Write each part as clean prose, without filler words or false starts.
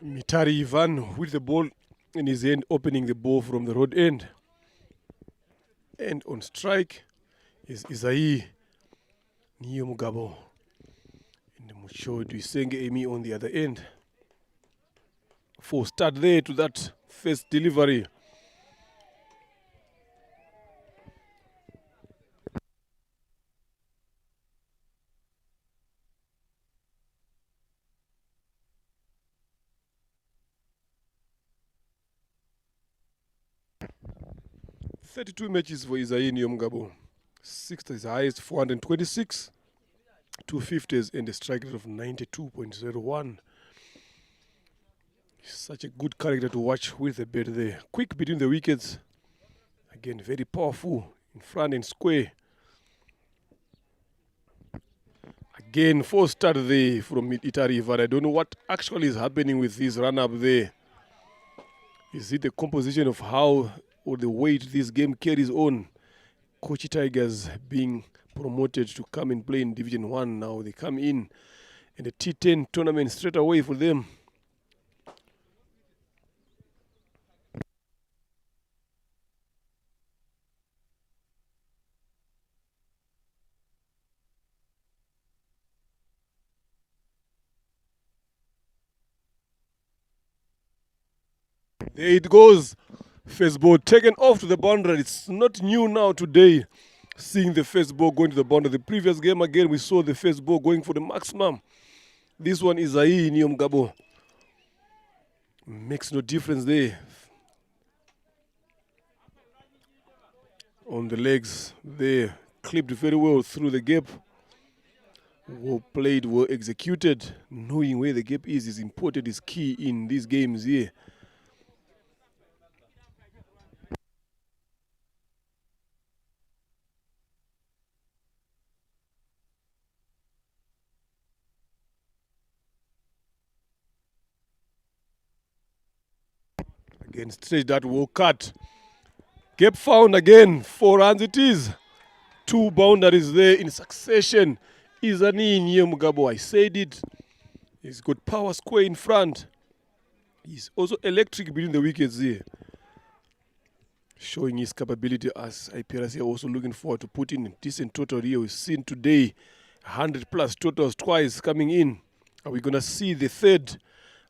Mitari Ivan with the ball in his hand, opening the ball from the road end. And on strike is Isai Niyomugabo. And Mucho Duisenge Amy on the other end. For start there to that first delivery. "32 matches for Isai Niyomugabo. 6th is highest, 426. 250s and a strike rate of 92.01. Such a good character to watch with the bat there. Quick between the wickets. Again, very powerful in front and square. Again, 4 start there from Itari Ivan. I don't know what actually is happening with this run up there. Is it the composition of how or the weight this game carries on? Kuchi Tigers being promoted to come and play in Division 1 now. They come in the T10 tournament straight away for them. There it goes. First ball taken off to the boundary. It's not new now today, seeing the first ball going to the boundary. The previous game, again, we saw the first ball going for the maximum. This one is Isai Niyomugabo. Makes no difference there. On the legs, they clipped very well through the gap. Well played, well executed. Knowing where the gap is important, is key in these games here. Again, stretch that well cut. Gap found again. 4 runs it is. 2 boundaries there in succession. Isai Niyomugabo, I said it. He's got power square in front. He's also electric between the wickets here. Showing his capability as Iprc also looking forward to put in a decent total here. We've seen today 100 plus totals twice coming in. Are we going to see the third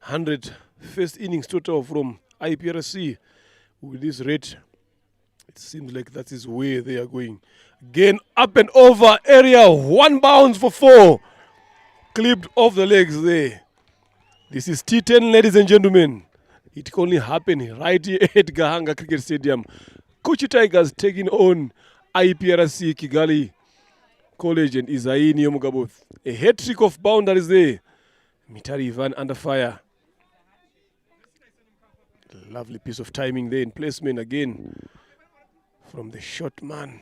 100 first innings total from Iprc with this rate? It seems like that is where they are going. Again, up and over area. 1 bounce for 4. Clipped off the legs there. This is T10, ladies and gentlemen. It can only happen right here at Gahanga Cricket Stadium. Kuchi Tigers taking on Iprc Kingali College and Isai Niyomugabo. A hat-trick of boundaries there. Mitari Ivan under fire. Lovely piece of timing there in placement again from the short man.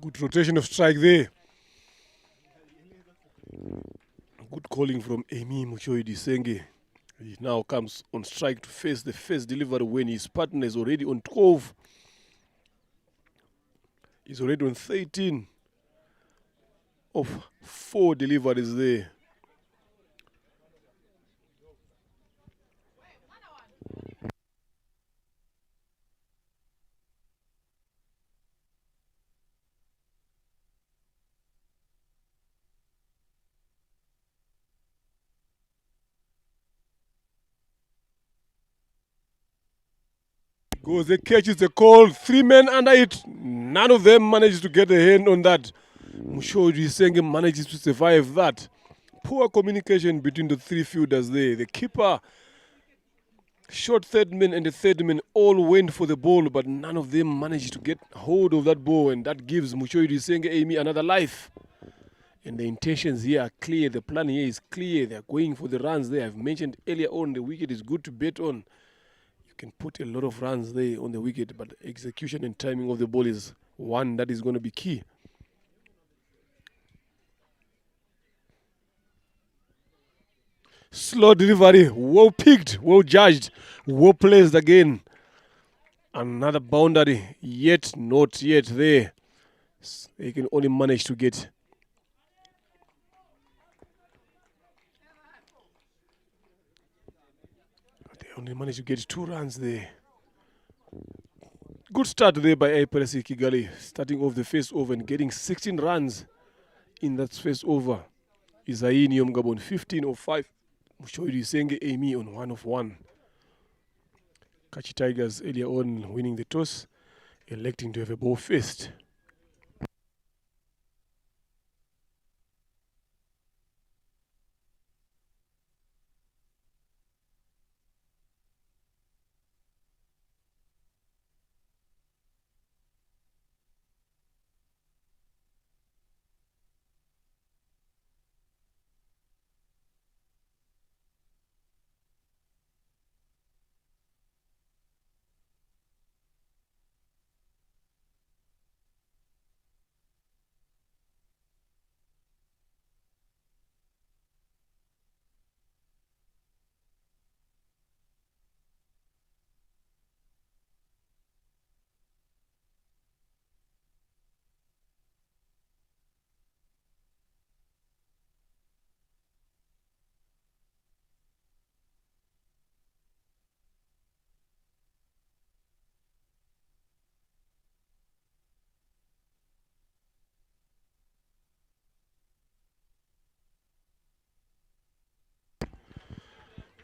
Good rotation of strike there. Good calling from Amy Muchoi Disenge. He now comes on strike to face the first delivery when his partner is already on 12. He's already on 13 of 4 deliveries there. Goes the catches the call. 3 men under it. None of them manages to get a hand on that. Mushoji Senge manages to survive that. Poor communication between the 3 fielders there. The keeper, short third man and the third man all went for the ball, but none of them managed to get hold of that ball, and that gives Mushoji Senge Amy another life. And the intentions here are clear. The plan here is clear. They are going for the runs there. I've mentioned earlier on the wicket is good to bet on. Can put a lot of runs there on the wicket, but execution and timing of the ball is one that is going to be key. Slow delivery. Well picked. Well judged. Well placed again. Another boundary. Yet not yet there. He can only manage to get. They only managed to get 2 runs there. Good start there by Iprc Kingali, starting off the first over and getting 16 runs in that first over. Isaini Omgabon 15 of 5. Mushoiri Senge Amy on 1 of 1. Kuchi Tigers earlier on winning the toss, electing to have a ball first.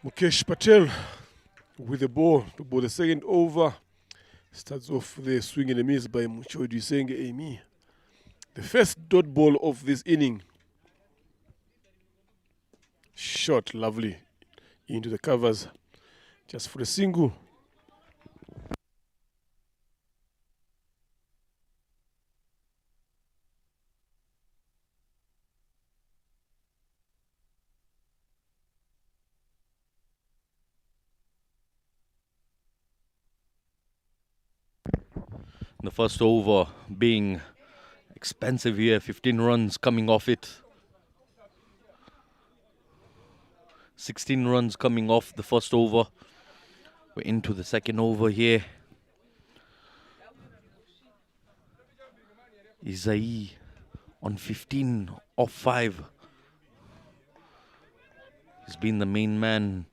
Mukesh Patel with the ball to bowl the second over. Starts off the swing and a miss by Mushoiri Senge Amy. The first dot ball of this inning. Shot lovely into the covers just for a single. The first over being expensive here, 15 runs coming off it. 16 runs coming off the first over. We're into the second over here. Isai on 15 off 5. He's been the main man.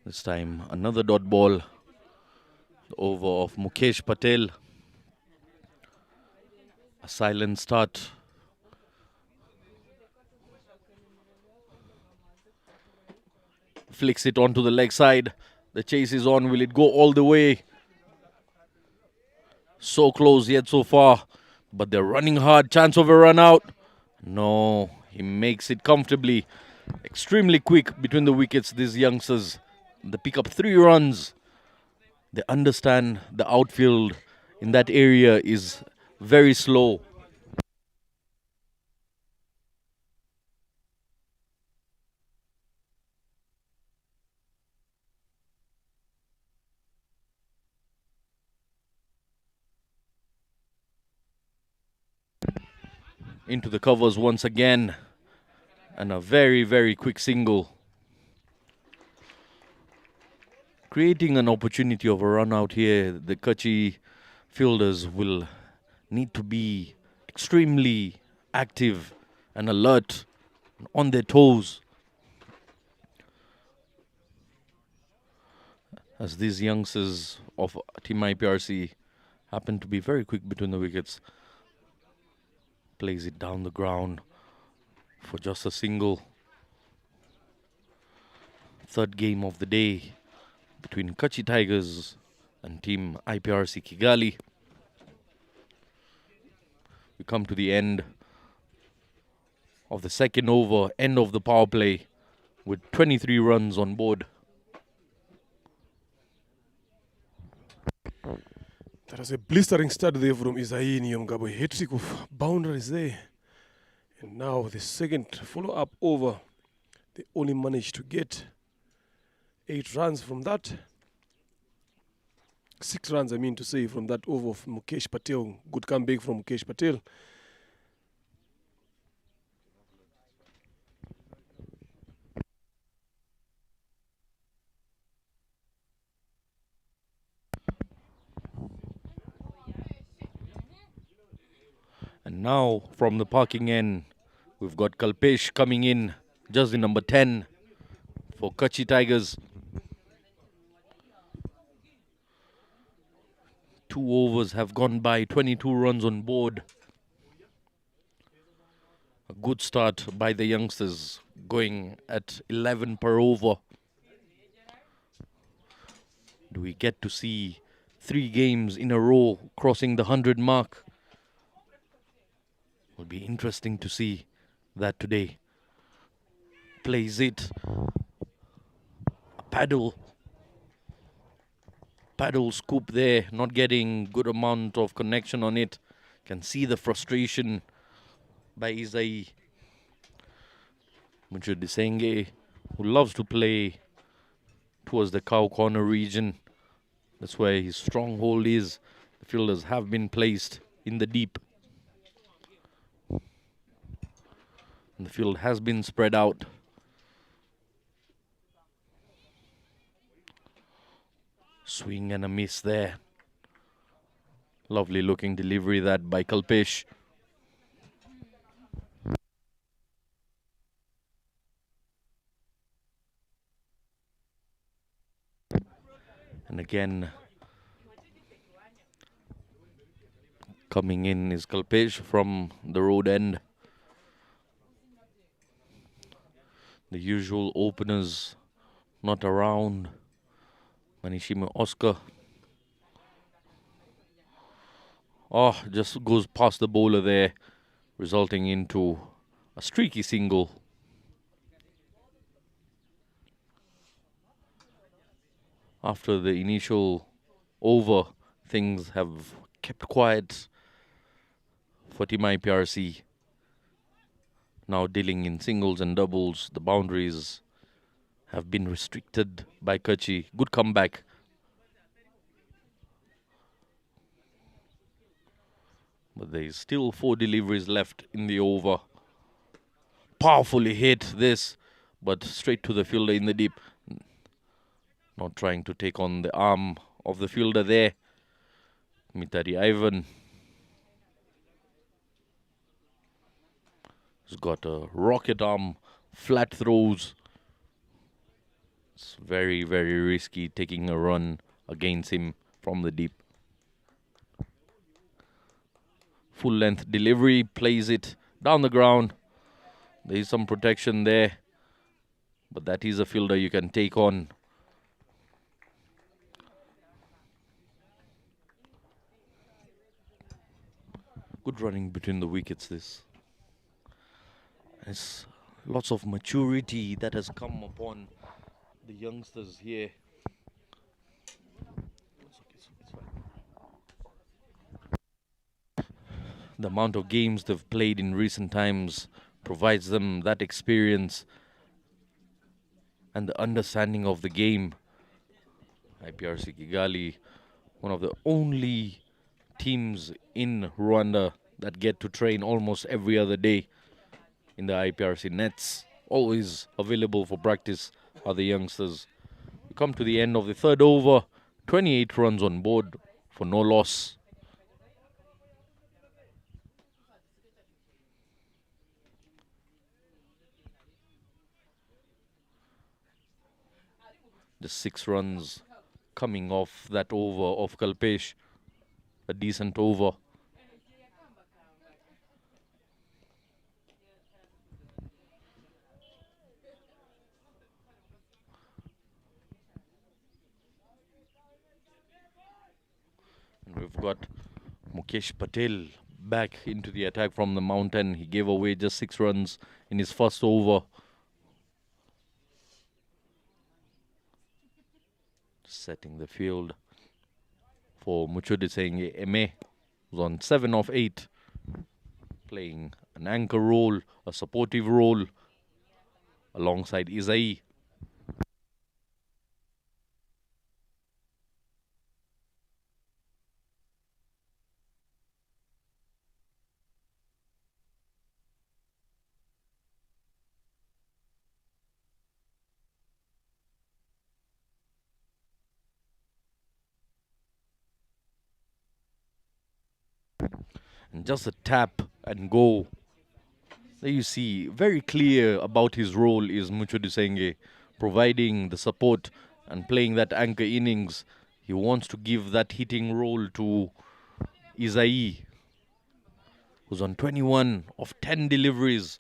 This time another dot ball. The over of Mukesh Patel. A silent start. Flicks it onto the leg side. The chase is on. Will it go all the way? So close yet so far. But they're running hard. Chance of a run out. No, he makes it comfortably. Extremely quick between the wickets, these youngsters. They pick up 3 runs. They understand the outfield in that area is very slow. Into the covers once again. And a very, very quick single. Creating an opportunity of a run out here, the Kuchi fielders will need to be extremely active and alert, on their toes. As these youngsters of Team Iprc happen to be very quick between the wickets. Plays it down the ground for just a single. Third game of the day between Kuchi Tigers and Team Iprc Kingali. We come to the end of the second over, end of the power play, with 23 runs on board. That was a blistering start there from Isaini Omgabo. Hat-trick of boundaries there. And now the second follow-up over. They only managed to get 8 runs from that. 6 runs, I mean to say, from that over of Mukesh Patel. Good comeback from Mukesh Patel. Now from the parking end, we've got Kalpesh coming in, just the number 10 for Kuchi Tigers. 2 overs have gone by, 22 runs on board. A good start by the youngsters, going at 11 per over. Do we get to see 3 games in a row crossing the 100 mark? Will be interesting to see that today. Plays it. A paddle scoop there, not getting good amount of connection on it. Can see the frustration by Izai Muchudisenge, who loves to play towards the cow corner region. That's where his stronghold is. The fielders have been placed in the deep. And the field has been spread out. Swing and a miss there. Lovely looking delivery that by Kalpesh. And again, coming in is Kalpesh from the road end. The usual openers not around. Manishima Oscar. Oh, just goes past the bowler there, resulting into a streaky single. After the initial over, things have kept quiet for Team Iprc. Now dealing in singles and doubles, the boundaries have been restricted by Kuchi. Good comeback. But there is still 4 deliveries left in the over. Powerfully hit this, but straight to the fielder in the deep. Not trying to take on the arm of the fielder there. Mitari Ivan has got a rocket arm, flat throws. It's very, very risky taking a run against him from the deep. Full length delivery, plays it down the ground. There is some protection there, but that is a fielder you can take on. Good running between the wickets, this. There's lots of maturity that has come upon the youngsters here. The amount of games they've played in recent times provides them that experience and the understanding of the game. Iprc Kingali, one of the only teams in Rwanda that get to train almost every other day in the Iprc nets. Always available for practice are the youngsters. We come to the end of the 3rd over. 28 runs on board for no loss. The 6 runs coming off that over of Kalpesh. A decent over. And we've got Mukesh Patel back into the attack from the mountain. He gave away just 6 runs in his first over. Setting the field for Muchudisenge Eme, who's on 7 of 8. Playing an anchor role, a supportive role alongside Izai. And just a tap and go. There you see, very clear about his role is Mucho Disenge, providing the support and playing that anchor innings. He wants to give that hitting role to Isai, who's on 21 of 10 deliveries.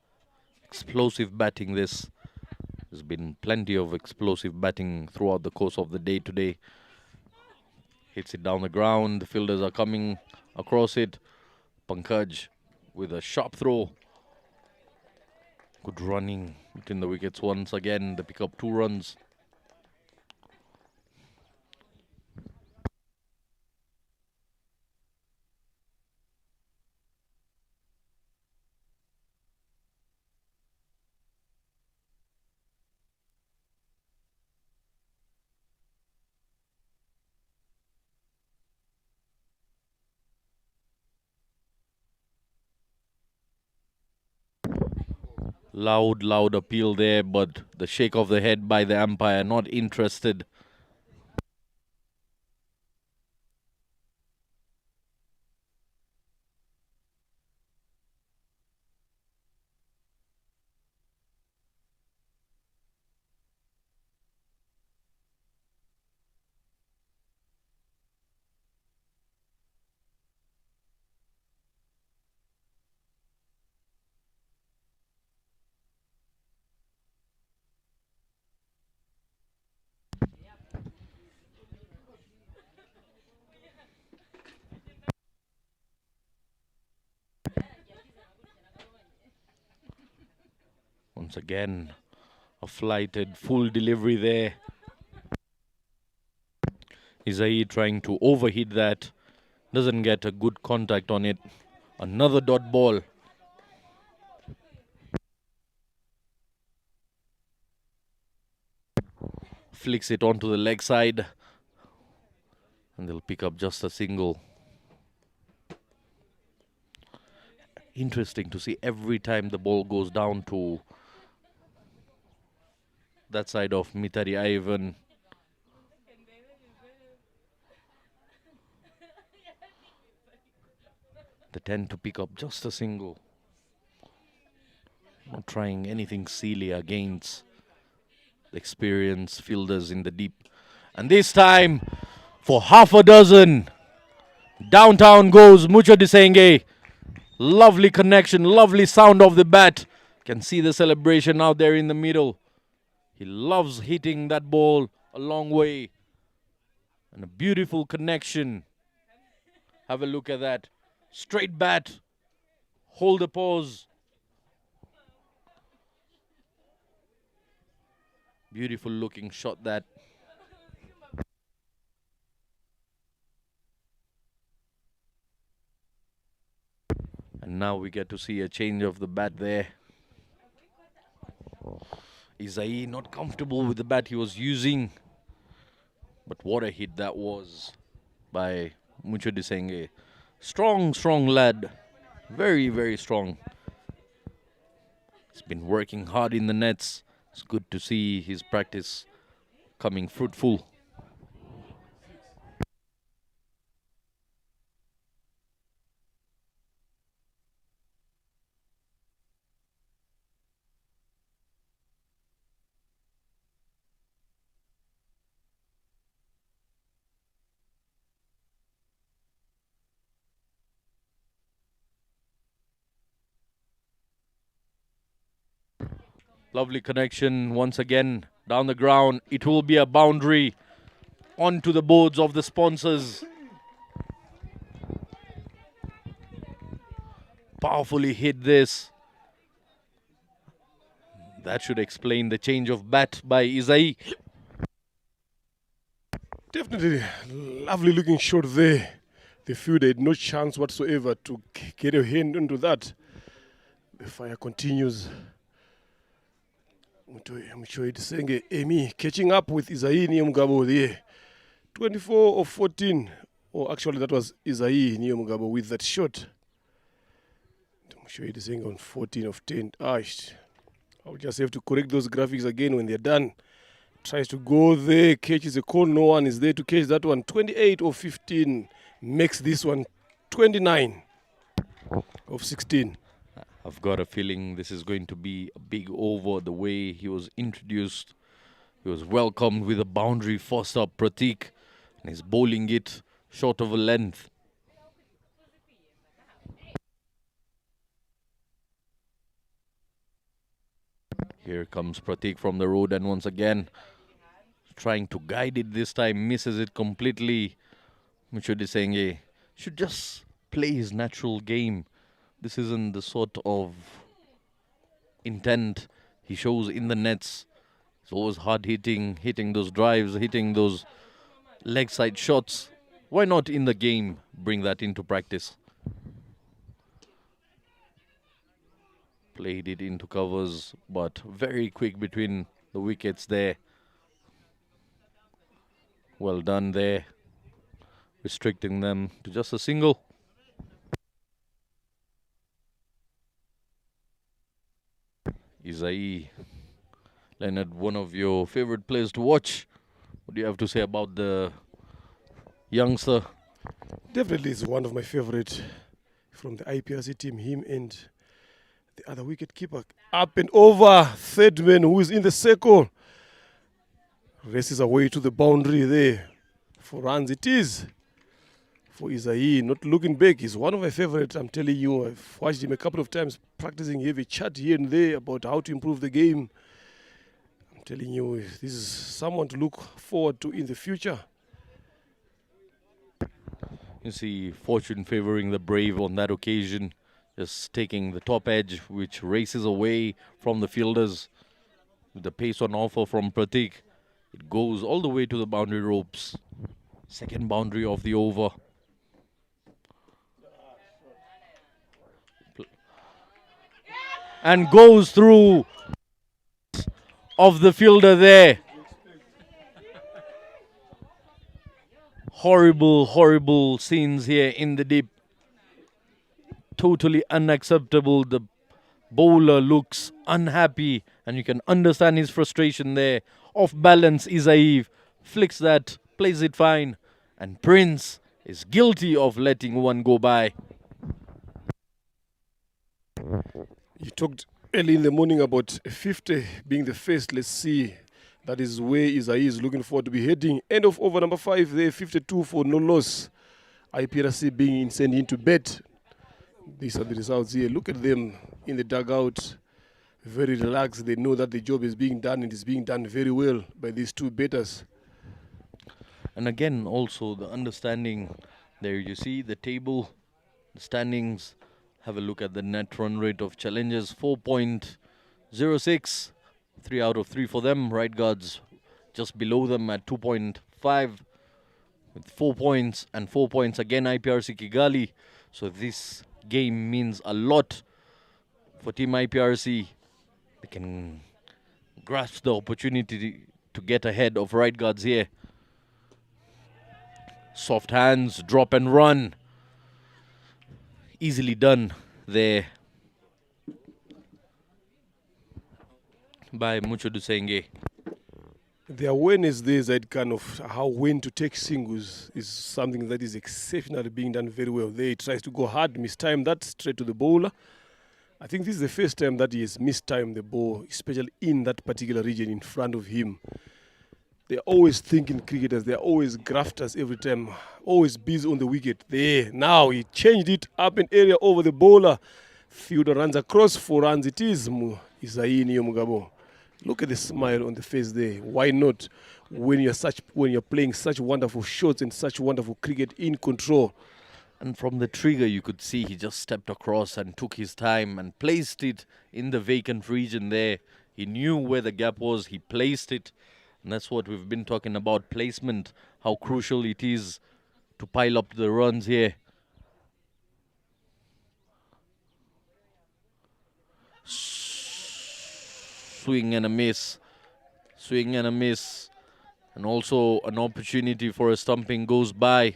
Explosive batting this. There's been plenty of explosive batting throughout the course of the day today. Hits it down the ground. The fielders are coming across it. Pankaj with a sharp throw. Good running between the wickets once again. They pick up 2 runs. Loud appeal there, but the shake of the head by the umpire, not interested. Once again, a flighted full delivery there. Isai trying to overhit that. Doesn't get a good contact on it. Another dot ball. Flicks it onto the leg side. And they'll pick up just a single. Interesting to see every time the ball goes down to that side of Mitari Ivan. They tend to pick up just a single. Not trying anything silly against the experienced fielders in the deep. And this time, for half a dozen, downtown goes Mucho Disenge. Lovely connection, lovely sound of the bat. Can see the celebration out there in the middle. He loves hitting that ball a long way. And a beautiful connection. Have a look at that. Straight bat. Hold the pose. Beautiful looking shot that. And now we get to see a change of the bat there. Isai not comfortable with the bat he was using. But what a hit that was by Mucho Disenge. Strong lad. Very, very strong. He's been working hard in the nets. It's good to see his practice coming fruitful. Lovely connection once again down the ground. It will be a boundary onto the boards of the sponsors. Powerfully hit this. That should explain the change of bat by Isai. Definitely lovely looking shot there. The fielder had no chance whatsoever to get a hand into that. The fire continues. Amy catching up with Isai Niyomugabo there. 24 of 14. Or actually that was Isai Niyomugabo with that shot. On 14 of 10. I'll just have to correct those graphics again when they're done. Tries to go there, catches a call. No one is there to catch that one. 28 of 15 makes this one 29. of 16. I've got a feeling this is going to be a big over. The way he was introduced, he was welcomed with a boundary forced up Pratik, and he's bowling it short of a length. Here comes Pratik from the road, and once again trying to guide it. This time misses it completely. Muchudi Senge should just play his natural game. This isn't the sort of intent he shows in the nets. He's always hard hitting those drives, hitting those leg side shots. Why not in the game bring that into practice? Played it into covers, but very quick between the wickets there. Well done there, restricting them to just a single. Isai, Leonard, one of your favorite players to watch. What do you have to say about the youngster? Definitely is one of my favorite from the Iprc team. Him and the other wicket keeper. Up and over. Third man who is in the circle. Races away to the boundary there. For runs it is. For Isai, not looking back. He's one of my favorites. I'm telling you, I've watched him a couple of times practicing. He have a chat here and there about how to improve the game. I'm telling you, this is someone to look forward to in the future. You see fortune favoring the brave on that occasion. Just taking the top edge, which races away from the fielders. With the pace on offer from Pratik, it goes all the way to the boundary ropes. Second boundary of the over. And goes through of the fielder there. Horrible scenes here in the deep. Totally unacceptable. The bowler looks unhappy, and you can understand his frustration there. Off balance, Isai flicks that, plays it fine, and Prince is guilty of letting one go by. You talked early in the morning about 50 being the first. Let's see. That is where Isai is looking forward to be heading. End of over number 5 there, 52 for no loss. Iprc being sent into bed. These are the results here. Look at them in the dugout. Very relaxed. They know that the job is being done and is being done very well by these two batters. And again, also the understanding there. You see the table, the standings. Have a look at the net run rate of challengers, 4.06. 3 out of 3 for them. Right guards just below them at 2.5 with 4 points, and 4 points again Iprc Kingali. So this game means a lot for Team Iprc. They can grasp the opportunity to get ahead of right guards here. Soft hands, drop and run. Easily done there by Mucho Dusenge. The awareness there is that kind of how when to take singles is something that is exceptionally being done very well. There he tries to go hard, mistime that straight to the bowler. I think this is the first time that he has mistimed the ball, especially in that particular region in front of him. They're always thinking cricketers, they're always grafters every time, always busy on the wicket. There, now he changed it up an area over the bowler. Fielder runs across, 4 runs it is. Isai Mugabo. Look at the smile on the face there. Why not? When you're playing such wonderful shots and such wonderful cricket in control. And from the trigger, you could see he just stepped across and took his time and placed it in the vacant region there. He knew where the gap was. He placed it. And that's what we've been talking about, placement, how crucial it is to pile up the runs here. Swing and a miss. Swing and a miss. And also an opportunity for a stumping goes by.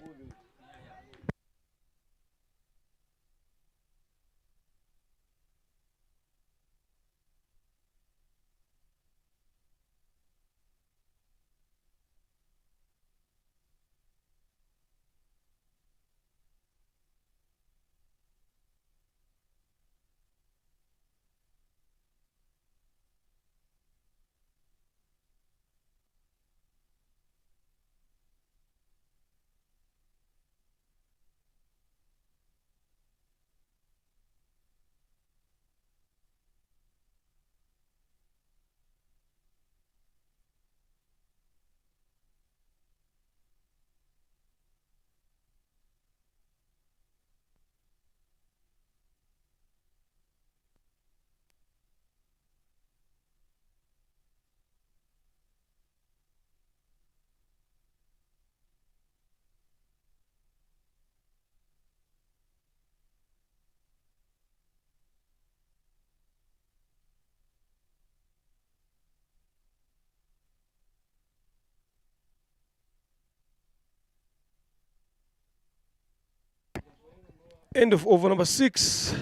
End of over number 6.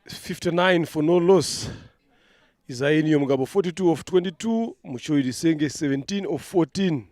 59 for no loss. Isaini Mugabo 42 of 22. Mushoidi Senge 17 of 14.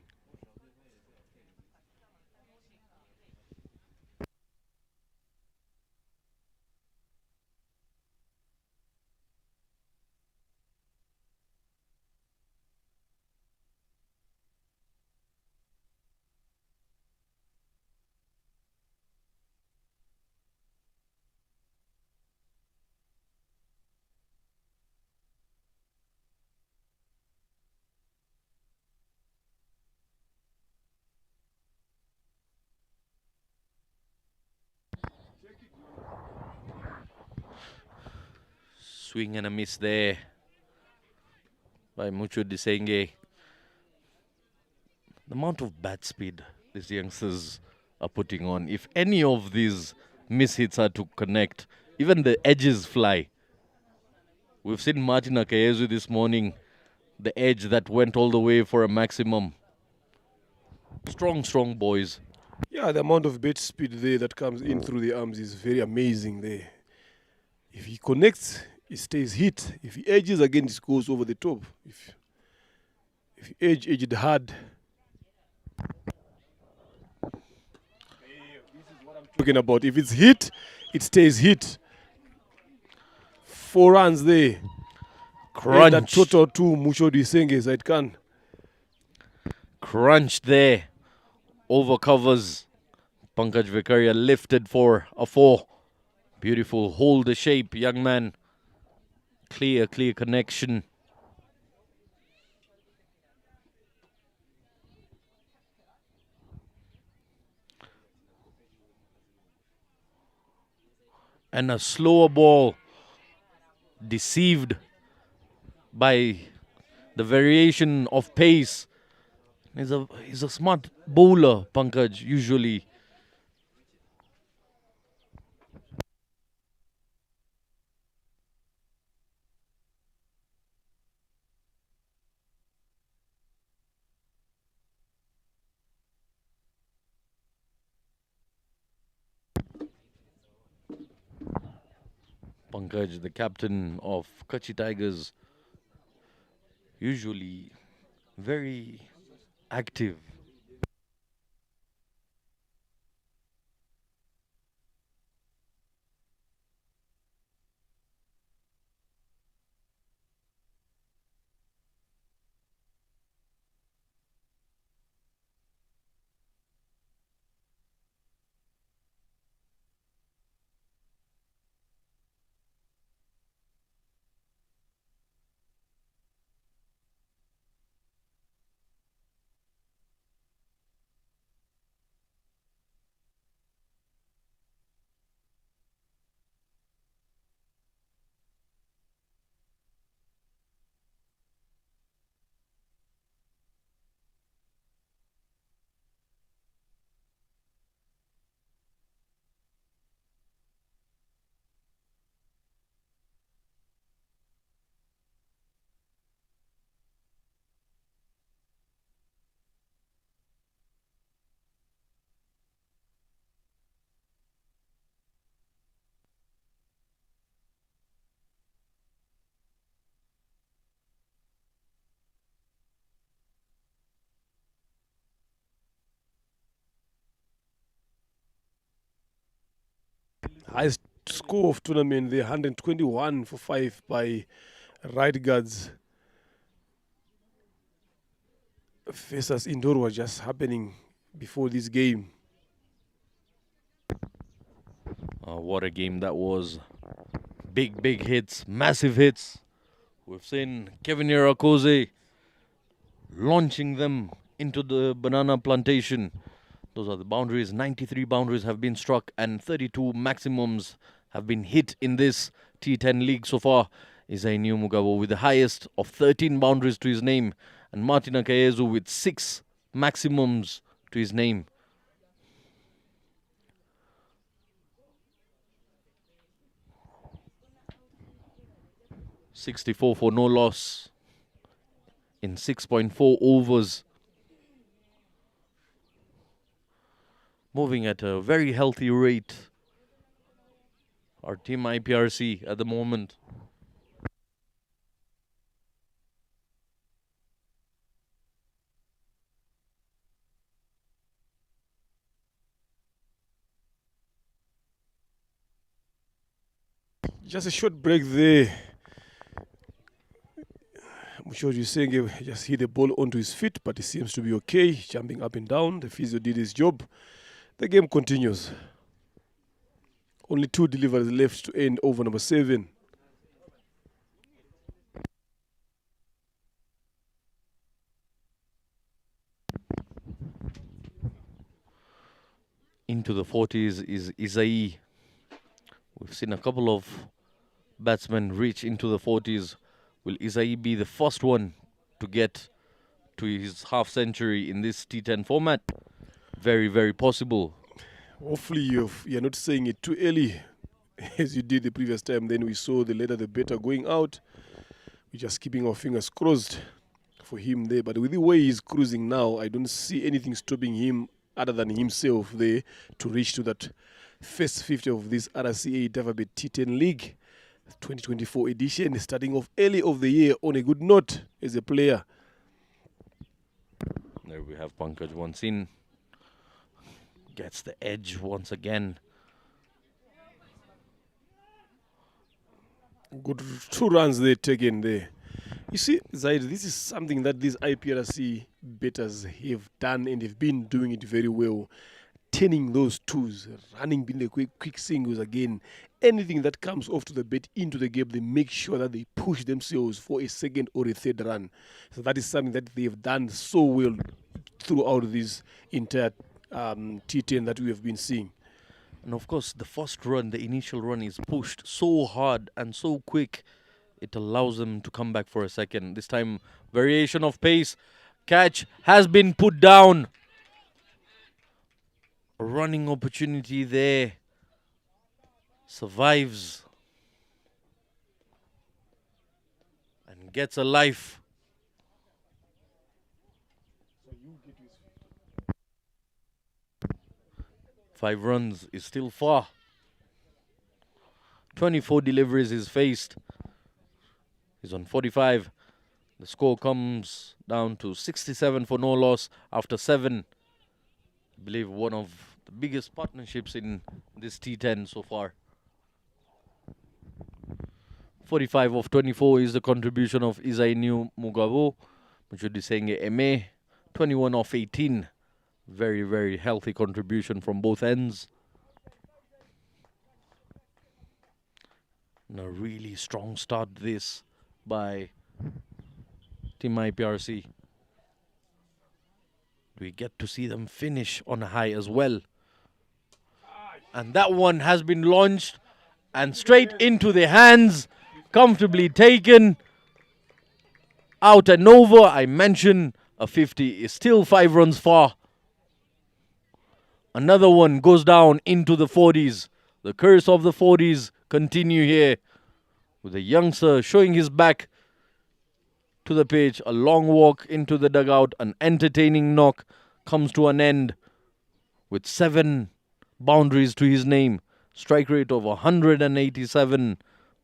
Swing and a miss there by Mucho Disenge. The amount of bat speed these youngsters are putting on. If any of these mishits are to connect, even the edges fly. We've seen Martin Akayezu this morning, the edge that went all the way for a maximum. Strong, strong boys. Yeah, the amount of bat speed there that comes in through the arms is very amazing there. If he connects, he stays hit. If he edges again, it goes over the top. If he edged hard. This is what I'm talking about. If it's hit, it stays hit. 4 runs there. Crunch. And that total to Mucho Disenge side can. Crunch there. Over covers. Pankaj Vikaria lifted for a 4. Beautiful. Hold the shape, young man. Clear connection. And a slower ball. Deceived by the variation of pace. He's a smart bowler, Pankaj, usually. Pankaj, the captain of Kuchi Tigers, usually very active. Highest score of tournament there, 121 for 5 by right guards. Versus indoor was just happening before this game. What a game that was. Big hits, massive hits. We've seen Kevin Irakoze launching them into the banana plantation. Those are the boundaries. 93 boundaries have been struck and 32 maximums have been hit in this T10 league so far. Isaini Mugabo with the highest of 13 boundaries to his name, and Martin Akayezu with 6 maximums to his name. .64 for no loss in 6.4 overs. moving at a very healthy rate. Our team IPRC at the moment. Just a short break there. I'm sure you're saying he just hit the ball onto his feet, but he seems to be okay, jumping up and down. The physio did his job. The game continues. Only 2 deliveries left to end over number 7. Into the 40s is Isai. We've seen a couple of batsmen reach into the 40s. Will Isai be the first one to get to his half century in this T10 format? Very, very possible. Hopefully you're not saying it too early as you did the previous time. Then we saw the later the better going out. We're just keeping our fingers crossed for him there. But with the way he's cruising now, I don't see anything stopping him other than himself there to reach to that first 50 of this RCA Davabet T10 League 2024 edition, starting off early of the year on a good note as a player. There we have Pankaj once in. Gets the edge once again. Good 2 runs they taken there. You see, Zaid, this is something that these IPRC betters have done and have been doing it very well. Turning those twos, running being the quick singles again. Anything that comes off to the bet into the game, they make sure that they push themselves for a second or a third run. So that is something that they have done so well throughout this entire T10 that we have been seeing. And of course, the first run, the initial run is pushed so hard and so quick. It allows them to come back for a second. This time, variation of pace. Catch has been put down. A running opportunity there. Survives. And gets a life. Five runs is still far. 24 deliveries is faced. He's on 45. The score comes down to 67 for no loss after 7. I believe one of the biggest partnerships in this T10 so far. 45 of 24 is the contribution of Isainu Mugabo. Mujudisenge Eme. 21 of 18. Very, very healthy contribution from both ends. And a really strong start this by Team IPRC. We get to see them finish on a high as well. And that one has been launched and straight into the hands. Comfortably taken. Out and over. I mentioned a 50 is still 5 runs far. Another one goes down into the 40s. The curse of the 40s continue here. With the youngster showing his back to the pitch. A long walk into the dugout. An entertaining knock comes to an end. With 7 boundaries to his name. Strike rate of 187.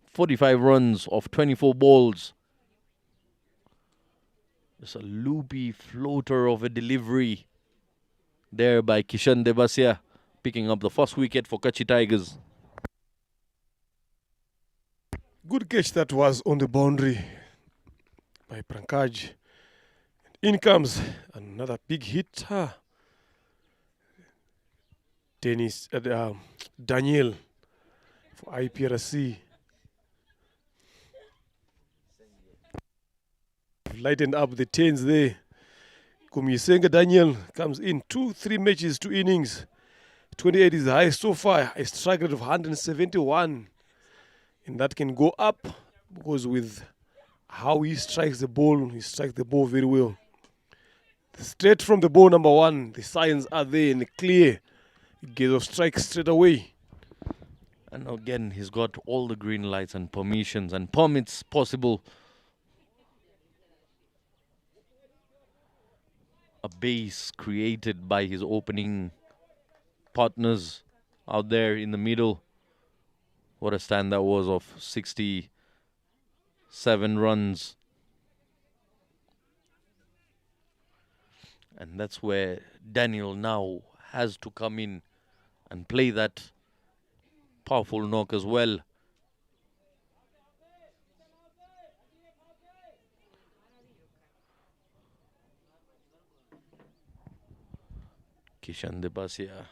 45 runs of 24 balls. Just a loopy floater of a delivery. There by Kishan Debasia, picking up the first wicket for Kuchi Tigers. Good catch that was on the boundary by Pankaj. In comes another big hit. Daniel for IPRC. Lightened up the 10s there. Kumisenga Daniel comes in 2-3 matches, 2 innings. 28 is the highest so far. A strike rate of 171. And that can go up because with how he strikes the ball very well. Straight from the ball number 1. The signs are there and clear. It gets off strike straight away. And again, he's got all the green lights and permissions and permits possible. A base created by his opening partners out there in the middle. What a stand that was of 67 runs. And that's where Daniel now has to come in and play that powerful knock as well. Kishan Debasia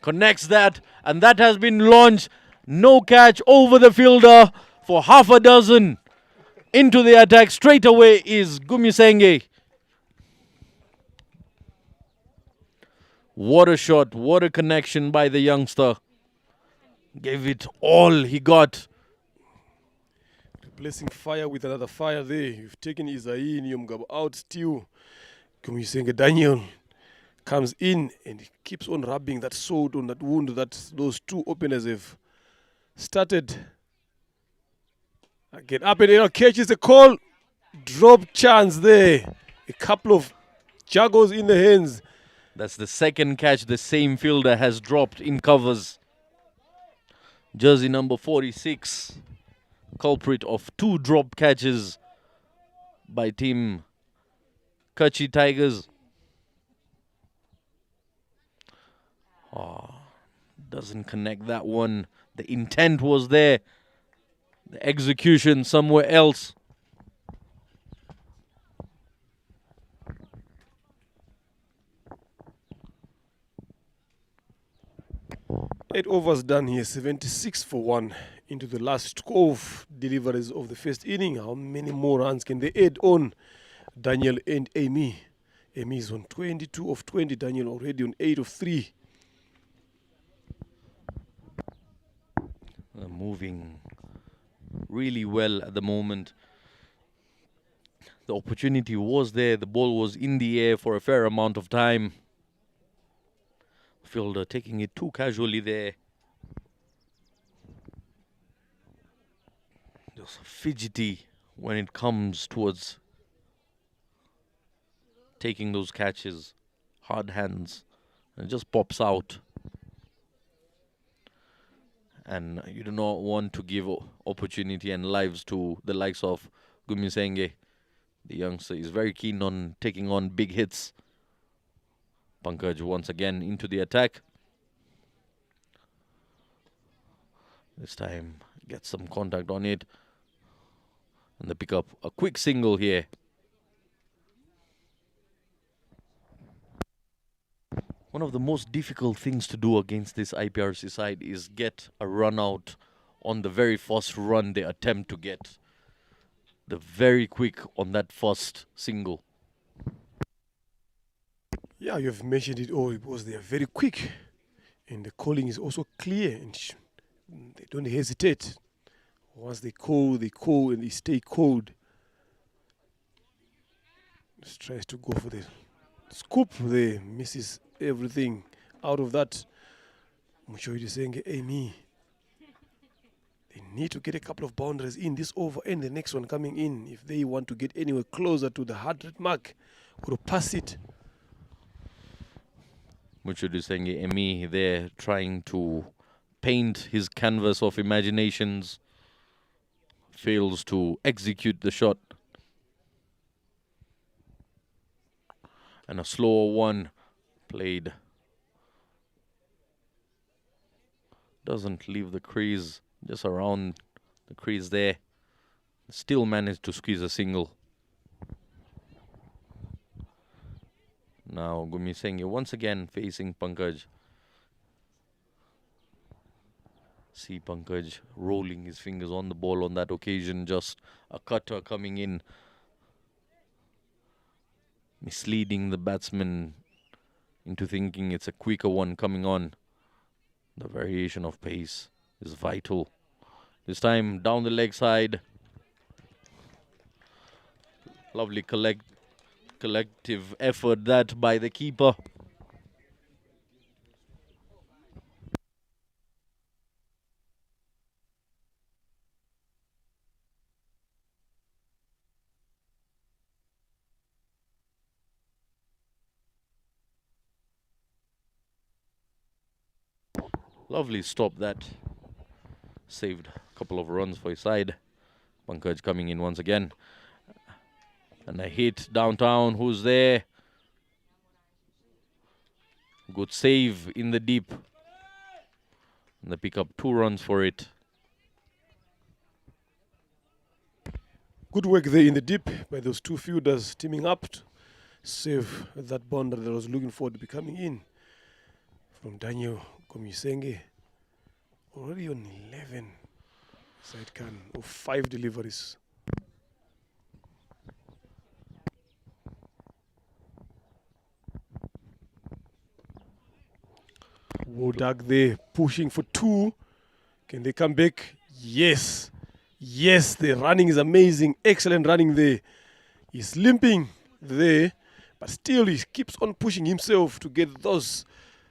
connects that, and that has been launched. No catch over the fielder for half a dozen. Into the attack straight away is Gumisenge. What a shot, what a connection by the youngster. Gave it all he got. Replacing fire with another fire there. You've taken Isai Nyomgabo out still. Gumisenge Daniel comes in and he keeps on rubbing that sword on that wound that those two openers have started. Again, up and down, catches the call. Drop chance there. A couple of juggles in the hands. That's the second catch the same fielder has dropped in covers. Jersey number 46, culprit of 2 drop catches by team Kuchi Tigers. Doesn't connect that one. The intent was there. The execution somewhere else. Eight overs done here, 76 for 1 into the last 12 deliveries of the first inning. How many more runs can they add on? Daniel and Amy. Amy is on 22 of 20. Daniel already on 8 of 3. Moving really well at the moment. The opportunity was there. The ball was in the air for a fair amount of time. Fielder taking it too casually there. Just fidgety when it comes towards taking those catches. Hard hands. And it just pops out. And you do not want to give opportunity and lives to the likes of Gumisenge. The youngster is very keen on taking on big hits. Pankaj once again into the attack. This time gets some contact on it. And they pick up a quick single here. One of the most difficult things to do against this Iprc side is get a run out on the very first run they attempt to get. They're very quick on that first single. Yeah, you have mentioned it all because they are very quick. And the calling is also clear. And they don't hesitate. Once they call and they stay cold. Just tries to go for the scoop there. Misses everything out of that. Mushoidi saying, Amy, they need to get a couple of boundaries in this over and the next one coming in if they want to get anywhere closer to the 100 mark or to pass it. Muchudu Senge Emi there trying to paint his canvas of imaginations. Fails to execute the shot. And a slower one played. Doesn't leave the crease, just around the crease there. Still managed to squeeze a single. Now Gumisenge once again facing Pankaj. See Pankaj rolling his fingers on the ball on that occasion. Just a cutter coming in. Misleading the batsman into thinking it's a quicker one coming on. The variation of pace is vital. This time down the leg side. Lovely collective effort that by the keeper. Lovely stop that. Saved a couple of runs for his side. Pankaj coming in once again. And a hit downtown. Who's there? Good save in the deep. And they pick up 2 runs for it. Good work there in the deep by those 2 fielders teaming up to save that boundary that was looking forward to be coming in from Daniel Komisenge. Already on 11 side can of 5 deliveries. Wodak there pushing for 2. Can they come back? Yes. Yes, the running is amazing. Excellent running there. He's limping there, but still he keeps on pushing himself to get those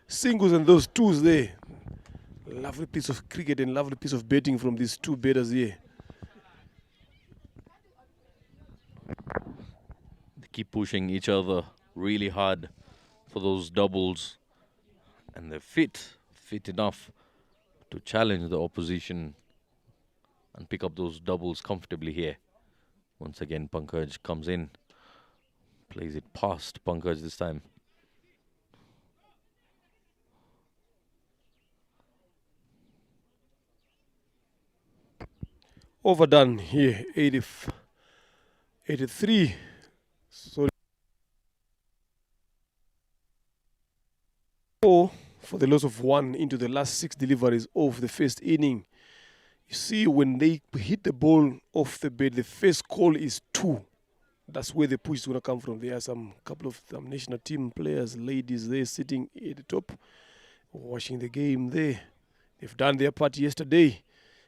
singles and those 2s there. Lovely piece of cricket and lovely piece of batting from these 2 batters here. They keep pushing each other really hard for those doubles. And they're fit enough to challenge the opposition and pick up those doubles comfortably here. Once again, Pankaj comes in, plays it past Pankaj this time. Overdone here, 83. So for the loss of 1 into the last 6 deliveries of the first inning. You see, when they hit the ball off the bat, the first call is 2. That's where the push is going to come from. There are couple of national team players, ladies there sitting at the top, watching the game there. They've done their part yesterday.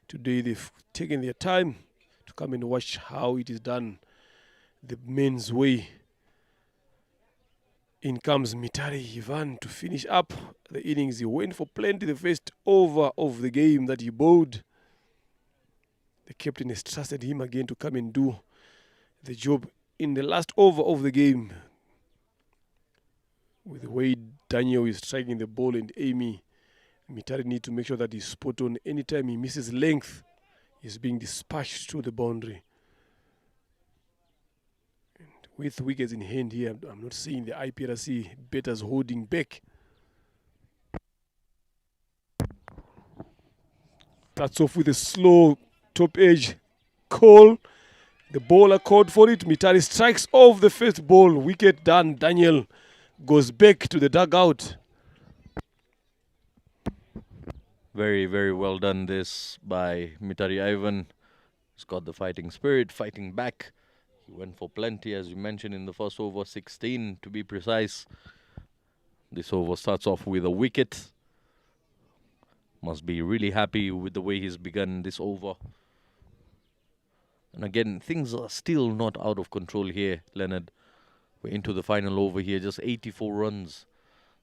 Today they've taken their time to come and watch how it is done the men's way. In comes Mitari Ivan to finish up the innings. He went for plenty the first over of the game that he bowled. The captain has trusted him again to come and do the job in the last over of the game. With the way Daniel is striking the ball and Amy, Mitari need to make sure that he's spot on. Anytime he misses length, he's being dispatched to the boundary. And with wickets in hand here, I'm not seeing the Iprc batters holding back. Starts off with a slow top edge call. The bowler called for it. Mitari strikes off the first ball. Wicket done. Daniel goes back to the dugout. Very, very well done this by Mitari Ivan. He's got the fighting spirit, fighting back. He went for plenty, as you mentioned, in the first over, 16 to be precise. This over starts off with a wicket. Must be really happy with the way he's begun this over. And again, things are still not out of control here, Leonard. We're into the final over here, just 84 runs.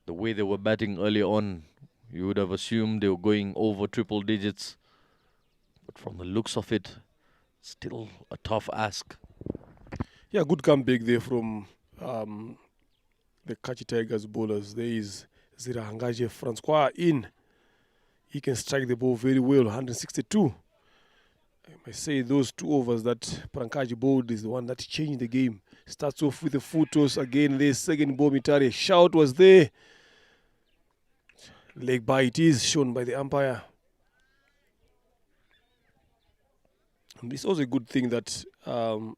The way they were batting early on, you would have assumed they were going over triple digits. But from the looks of it, still a tough ask. Yeah, good comeback there from the Kuchi Tigers bowlers. There is Zirahangaje Francois in. He can strike the ball very well, 162. I must say those 2 overs that Pankaj bowled is the one that changed the game. Starts off with the full toss again. There, second ball, Mitari. Shout was there. Leg by it is shown by the umpire. And this was a good thing that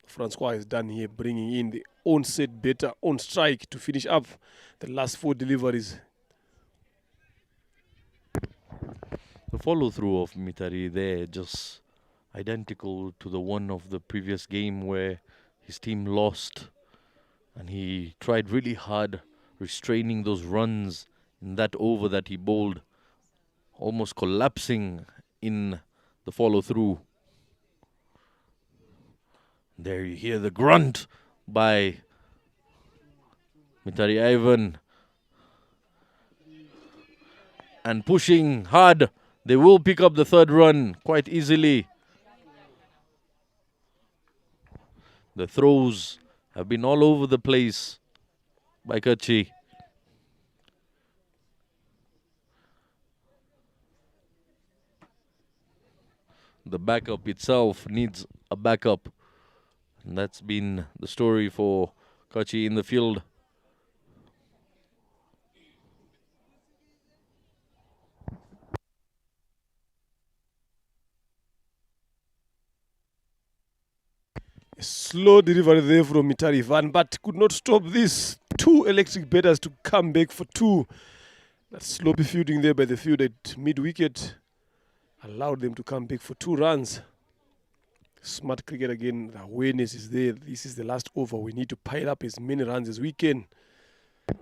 Francois has done here, bringing in the own set better on strike to finish up the last 4 deliveries. The follow-through of Mitari there, just identical to the one of the previous game where his team lost. And he tried really hard restraining those runs in that over that he bowled, almost collapsing in the follow-through. There you hear the grunt by Mitari Ivan. And pushing hard, they will pick up the 3rd run quite easily. The throws have been all over the place by Kuchi. the backup itself needs a backup. And that's been the story for Kuchi in the field. A slow delivery there from Mitari Van, but could not stop this. Two electric batters to come back for two. That sloppy fielding there by the field at mid-wicket allowed them to come back for 2 runs. Smart cricket again. The awareness is there. This is the last over. We need to pile up as many runs as we can.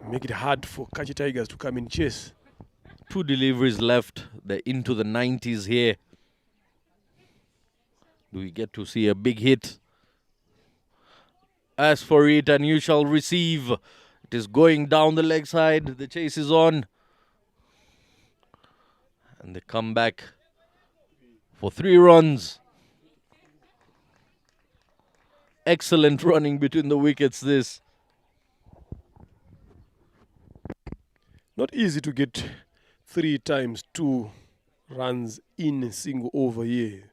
Make it hard for Kuchi Tigers to come in chase. 2 deliveries left. They're into the 90s here. Do we get to see a big hit? As for it, and you shall receive. It is going down the leg side. The chase is on. And they come back for 3 runs. Excellent running between the wickets, this. Not easy to get 3 times 2 runs in a single over here.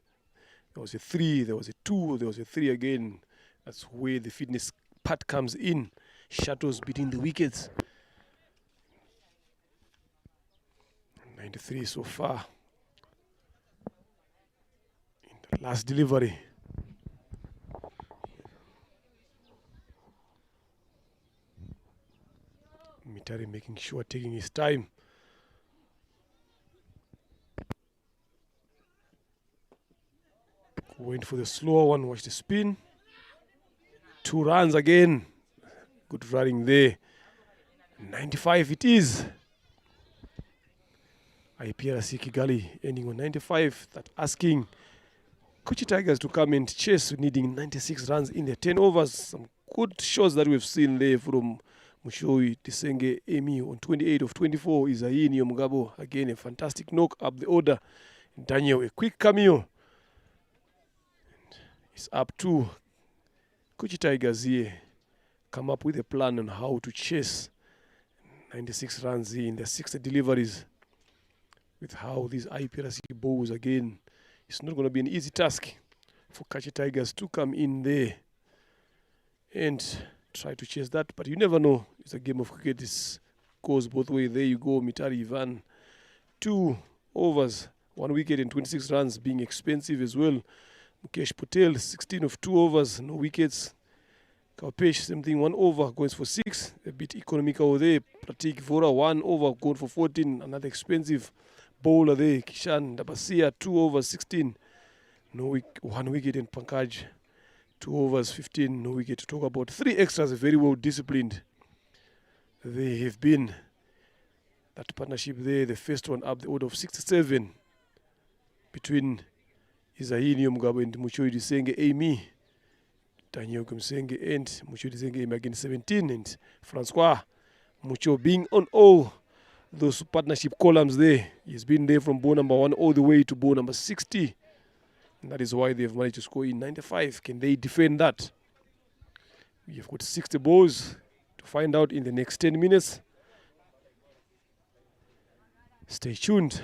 There was a 3, there was a 2, there was a 3 again. That's where the fitness part comes in. Shadows between the wickets. 93 so far. In the last delivery. Mitari making sure, taking his time. Went for the slower one, watch the spin. 2 runs again. Good running there. 95 it is. Iprc Kingali ending on 95. That asking Kuchi Tigers to come and chase, needing 96 runs in the 10 overs. Some good shots that we've seen there from Mushowi Tisenge Amy on 28 of 24. Izayini Omugabo again a fantastic knock up the order. Daniel a quick cameo. It's up to Kuchi Tigers here. Come up with a plan on how to chase 96 runs here in the 60 deliveries. With how these Iprc bowls again, it's not going to be an easy task for Kuchi Tigers to come in there and try to chase that. But you never know. It's a game of cricket. This goes both ways. There you go, Mitari Ivan. 2 overs, 1 wicket and 26 runs, being expensive as well. Mukesh Patel, 16 of 2 overs, no wickets. Kaupesh, same thing, 1 over, going for 6. A bit economical there. Pratik Vora, 1 over, going for 14. Another expensive bowler there. Kishan Dabasia, 2 overs, 16. No 1 wicket, and Pankaj, 2 overs, 15. No wicket to talk about. 3 extras, very well disciplined. They have been. That partnership there, the first one up the order of 67 between Izayini Omugabo and Muchoi Disenge Amy. Daniel Kumsenge and Muchoi Disenge Amy again 17. And Francois Mucho being on all those partnership columns there. He's been there from ball number 1 all the way to ball number 60. And that is why they've managed to score in 95. Can they defend that? We have got 60 balls to find out in the next 10 minutes. Stay tuned.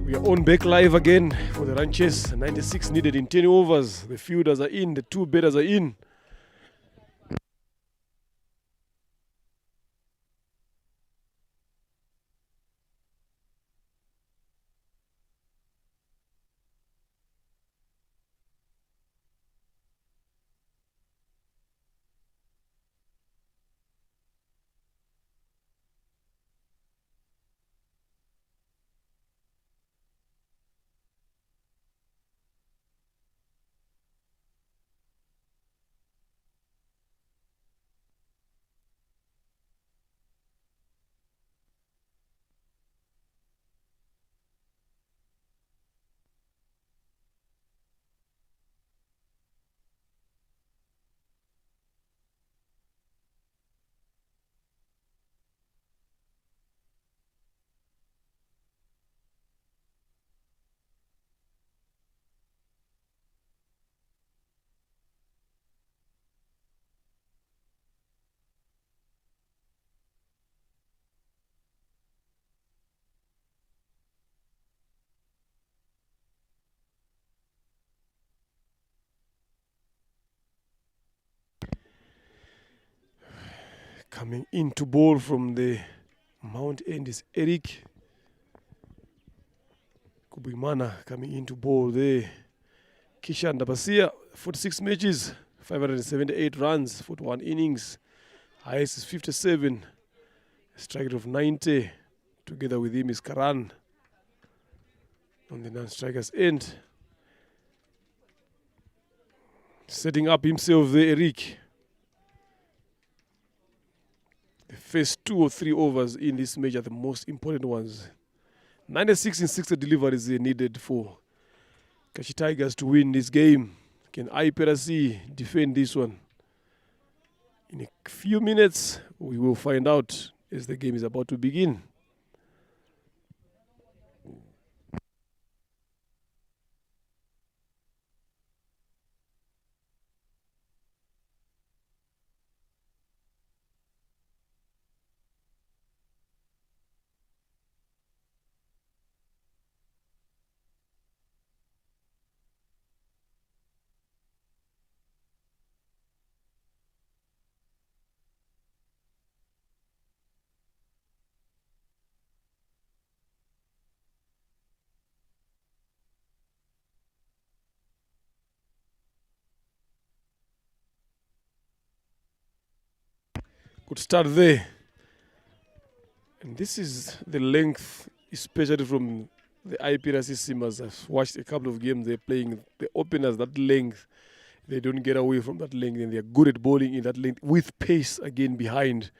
We are on back live again for the Ranches. 96 needed in 10 overs. The fielders are in, the two batters are in. Coming into ball from the Mount End is Eric Kubimana coming into ball there. Kishan Dabasia, 46 matches, 578 runs, 41 innings. Highest is 57. Strike rate of 90. Together with him is Karan on the non-strikers end. Setting up himself there, Eric. The first 2 or 3 overs in this match are the most important ones. 96 in 60 deliveries are needed for Kuchi Tigers to win this game. Can Iprc defend this one? In a few minutes, we will find out. as the game is about to begin. Good start there. And this is the length, especially from the Iprc Simmers. I've watched a couple of games they're playing. The openers, that length, they don't get away from that length, and they're good at bowling in that length with pace again behind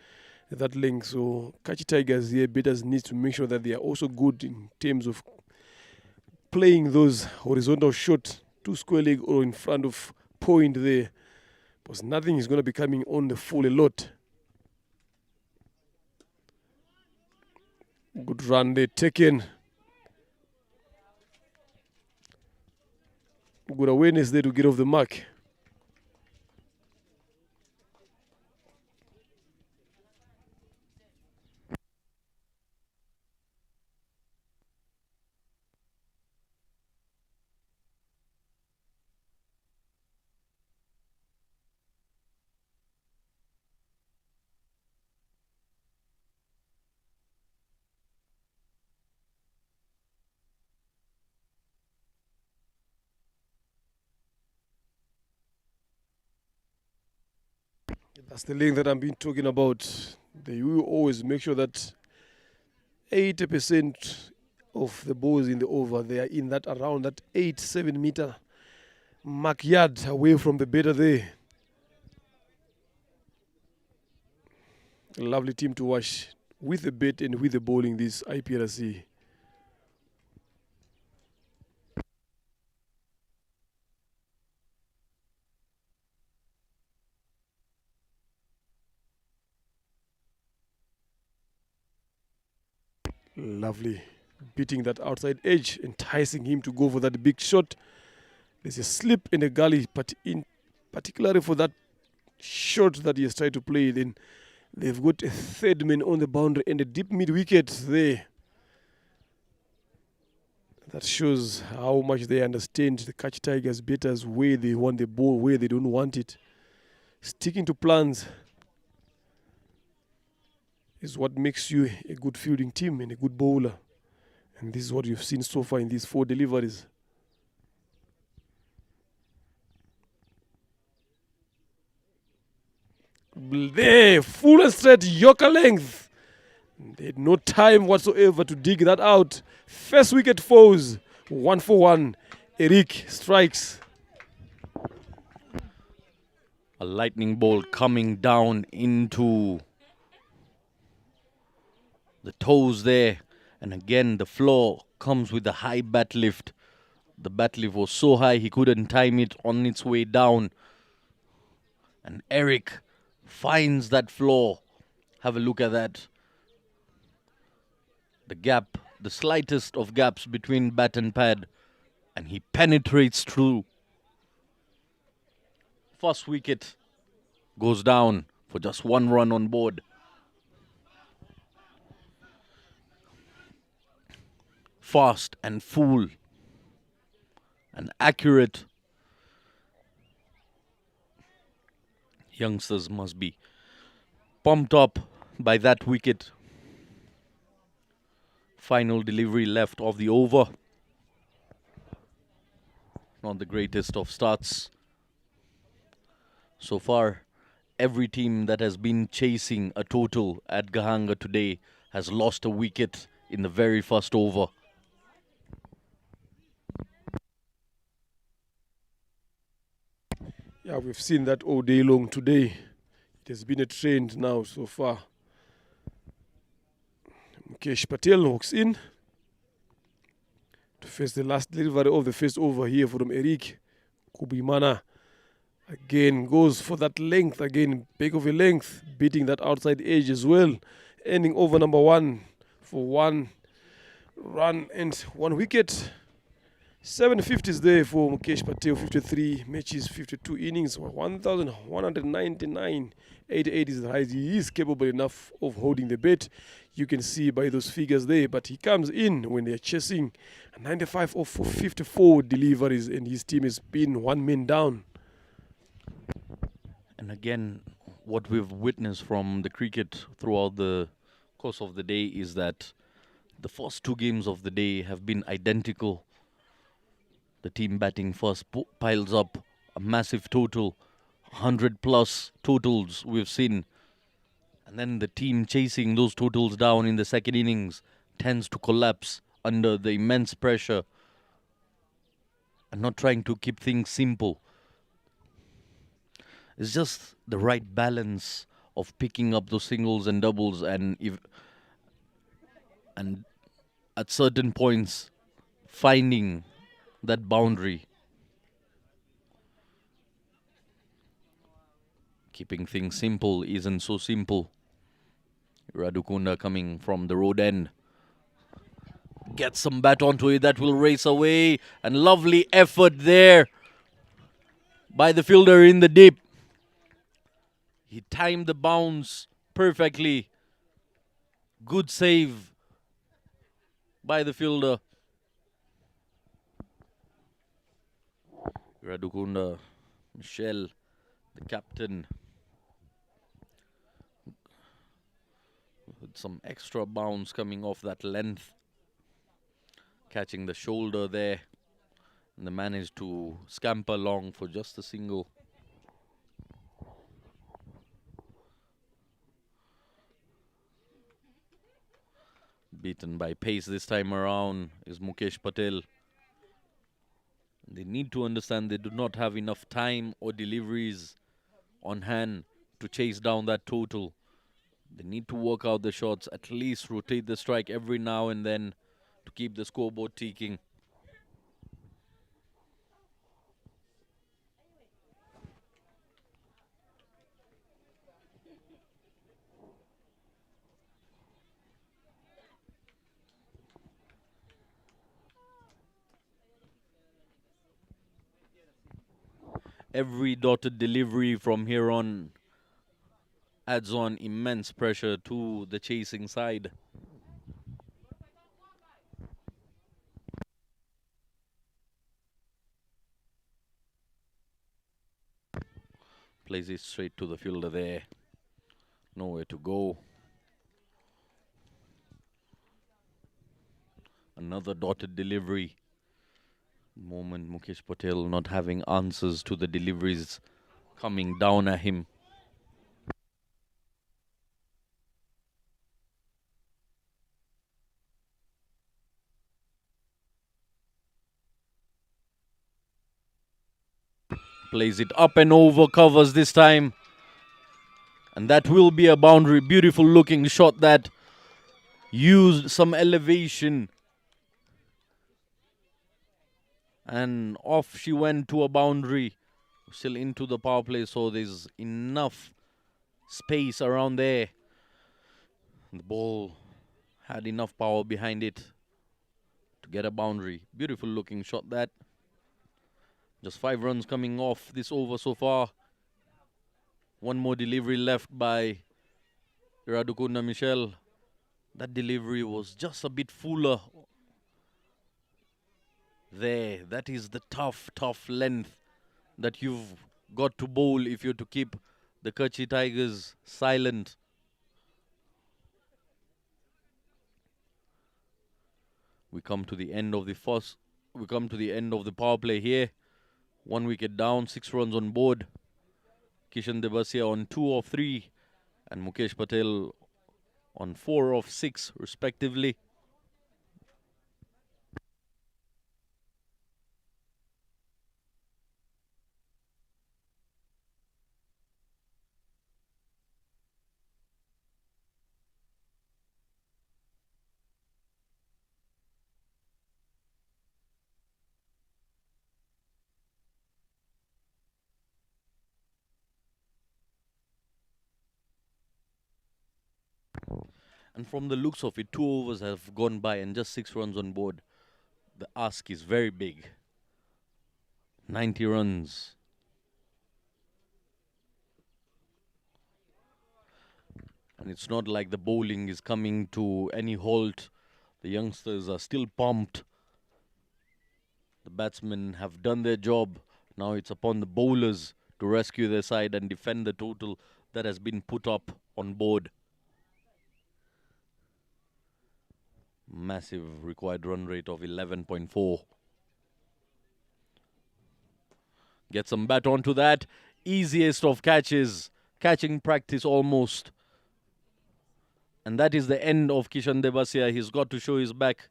that length. So Kuchi Tigers here, batters need to make sure that they are also good in terms of playing those horizontal shots to square leg or in front of point there, because nothing is going to be coming on the full a lot. Good run there taken. Good awareness there to get off the mark. That's the length that I've been talking about. They will always make sure that 80% of the balls in the over, they are in that around that 8-7 meter mark yard away from the batter there. A lovely team to watch with the bat and with the bowling, this Iprc. Lovely. Beating that outside edge, enticing him to go for that big shot. There's a slip in the gully, but in particularly for that shot that he has tried to play, then they've got a third man on the boundary and a deep mid wicket there. That shows how much they understand the Kuchi Tigers batters, where they want the ball, where they don't want it. Sticking to plans is what makes you a good fielding team and a good bowler. And this is what you've seen so far in these 4 deliveries. There, full and straight, Yorker length. They had no time whatsoever to dig that out. First wicket falls, 1 for 1. Eric strikes. A lightning bolt coming down into the toes there. And again, the floor comes with a high bat lift. The bat lift was so high he couldn't time it on its way down. And Eric finds that floor. Have a look at that. The gap, the slightest of gaps between bat and pad. And he penetrates through. First wicket goes down for just 1 run on board. Fast and full and accurate. Youngsters must be pumped up by that wicket. Final delivery left of the over. Not the greatest of starts. So far, every team that has been chasing a total at Gahanga today has lost a wicket in the very first over. Yeah, we've seen that all day long today. It has been a trend now so far. Mukesh Patel walks in to face the last delivery of the first over here from Eric. Kubimana again goes for that length, again, back of a length, beating that outside edge as well. ending over number 1 for 1 run and 1 wicket. 750s there for Mukesh Patel, 53 matches, 52 innings, 1,199. 88 is the highest. He is capable enough of holding the bat. You can see by those figures there, but he comes in when they're chasing 95 off for 54 deliveries, and his team has been 1 man down. And again, what we've witnessed from the cricket throughout the course of the day is that the first 2 games of the day have been identical. The team batting first piles up a massive total, 100 plus totals we've seen. And then the team chasing those totals down in the second innings tends to collapse under the immense pressure and not trying to keep things simple. It's just the right balance of picking up those singles and doubles and at certain points finding that boundary. Keeping things simple isn't so simple. Radukunda coming from the road end. Gets some bat onto it that will race away. And lovely effort there by the fielder in the deep. He timed the bounce perfectly. Good save by the fielder. Radukunda, Michelle, the captain, with some extra bounce coming off that length, catching the shoulder there, and they managed to scamper along for just a single. Beaten by pace this time around is Mukesh Patel. They need to understand they do not have enough time or deliveries on hand to chase down that total. They need to work out the shots, at least rotate the strike every now and then to keep the scoreboard ticking. Every dotted delivery from here on adds on immense pressure to the chasing side. Plays it straight to the fielder there. Nowhere to go. Another dotted delivery. Moment Mukesh Patel not having answers to the deliveries coming down at him. Plays it up and over, covers this time. And that will be a boundary. Beautiful looking shot that used some elevation. And off she went to a boundary. Still into the power play, so there's enough space around there. The ball had enough power behind it to get a boundary. Beautiful looking shot that. Just 5 runs coming off this over so far. One more delivery left by Radukunda Michelle. That delivery was just a bit fuller. There, that is the tough length that you've got to bowl if you're to keep the Kuchi Tigers silent. We come to the end of the power play here. 1 wicket down, 6 runs on board. Kishan Devasia on 2 of 3 and Mukesh Patel on 4 of 6 respectively. And from the looks of it, 2 overs have gone by and just 6 runs on board. The ask is very big. 90 runs. And it's not like the bowling is coming to any halt. The youngsters are still pumped. The batsmen have done their job. Now it's upon the bowlers to rescue their side and defend the total that has been put up on board. Massive required run rate of 11.4. Get some bat onto that. Easiest of catches. Catching practice almost. And that is the end of Kishan Devasia. He's got to show his back.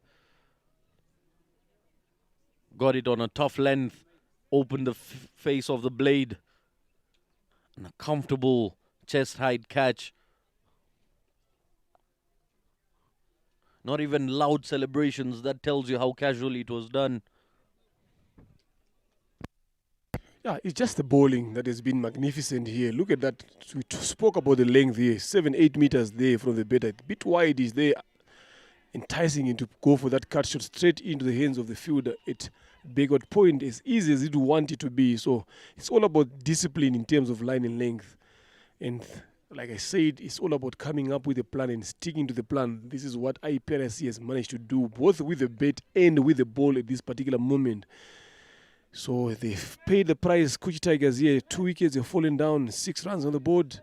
Got it on a tough length. Opened the face of the blade. And a comfortable chest height catch. Not even loud celebrations. That tells you how casually it was done. Yeah, it's just the bowling that has been magnificent here. Look at that. We spoke about the length here. 7-8 meters there from the batter. A bit wide is there, enticing him to go for that cut shot straight into the hands of the fielder at backward point, as easy as it would want it to be. So it's all about discipline in terms of line and length. And like I said, it's all about coming up with a plan and sticking to the plan. This is what Iprc has managed to do, both with the bat and with the ball at this particular moment. So they've paid the price. Kuchi Tigers here, 2 wickets, they've fallen down, 6 runs on the board.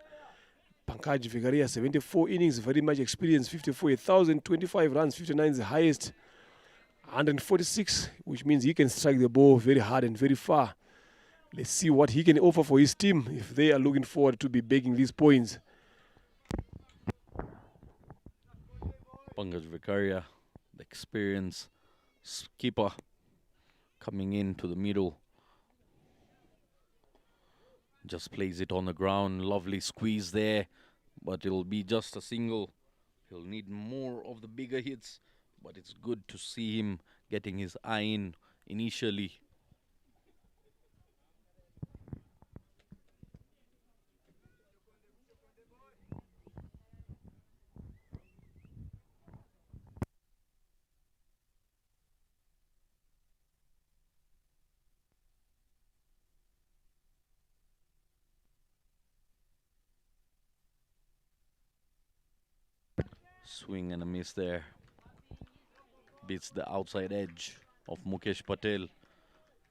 Pankaj Vigaria, 74 innings, very much experience, 54, 1,025 runs, 59 is the highest. 146, which means he can strike the ball very hard and very far. Let's see what he can offer for his team if they are looking forward to be bagging these points. Pankaj Vigaria, the experience keeper, coming into the middle. Just plays it on the ground. Lovely squeeze there. But it'll be just a single. He'll need more of the bigger hits. But it's good to see him getting his eye in initially. Swing and a miss there. Beats the outside edge of Mukesh Patel.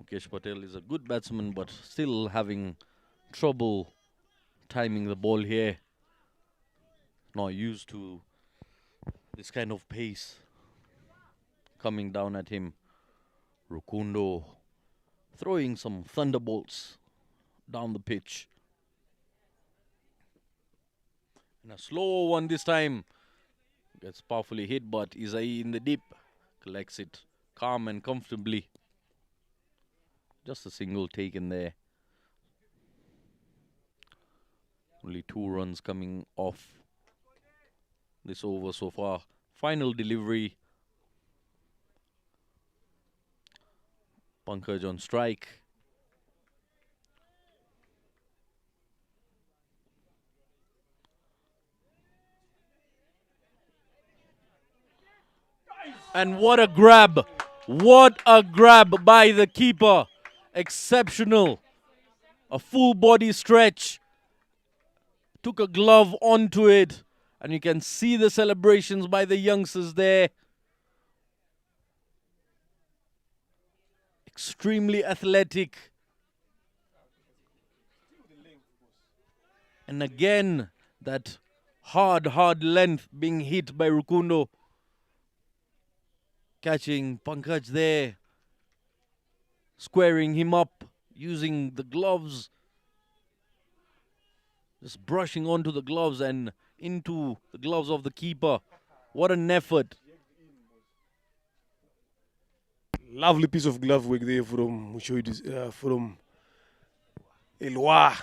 Mukesh Patel is a good batsman, but still having trouble timing the ball here. Not used to this kind of pace coming down at him. Rukundo throwing some thunderbolts down the pitch. And a slow one this time. Gets powerfully hit, but Isai in the deep. Collects it calm and comfortably. Just a single taken there. Only 2 runs coming off this over so far. Final delivery. Pankaj on strike. And what a grab. What a grab by the keeper. Exceptional. A full body stretch. Took a glove onto it. And you can see the celebrations by the youngsters there. Extremely athletic. And again, that hard length being hit by Rukundo. Catching Pankaj there. Squaring him up. Using the gloves. Just brushing onto the gloves and into the gloves of the keeper. What an effort. Lovely piece of glove work there from Elwa.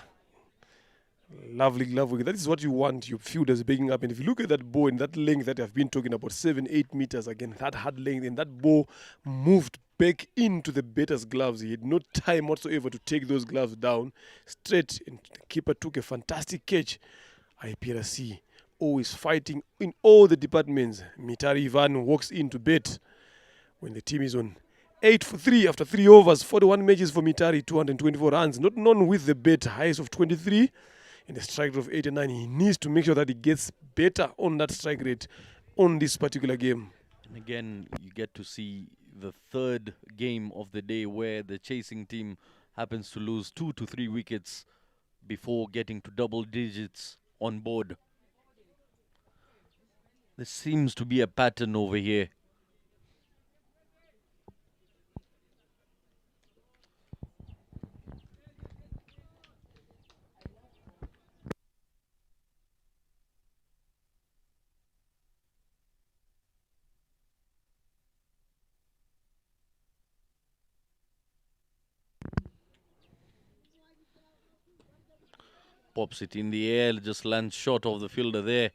Lovely glove work. That is what you want your fielders backing up. And if you look at that ball in that length that I've been talking about, 7-8 meters, again, that hard length, and that ball moved back into the batter's gloves. He had no time whatsoever to take those gloves down straight, and the keeper took a fantastic catch. Iprc always fighting in all the departments. Mitari Ivan walks in to bet when the team is on 8 for 3 after 3 overs, 41 matches for Mitari, 224 runs. Not known with the bet, highest of 23 and a strike rate of 89. He needs to make sure that he gets better on that strike rate on this particular game. And again, you get to see the third game of the day where the chasing team happens to lose 2 to 3 wickets before getting to double digits on board. There seems to be a pattern over here. Pops it in the air, just lands short of the fielder there.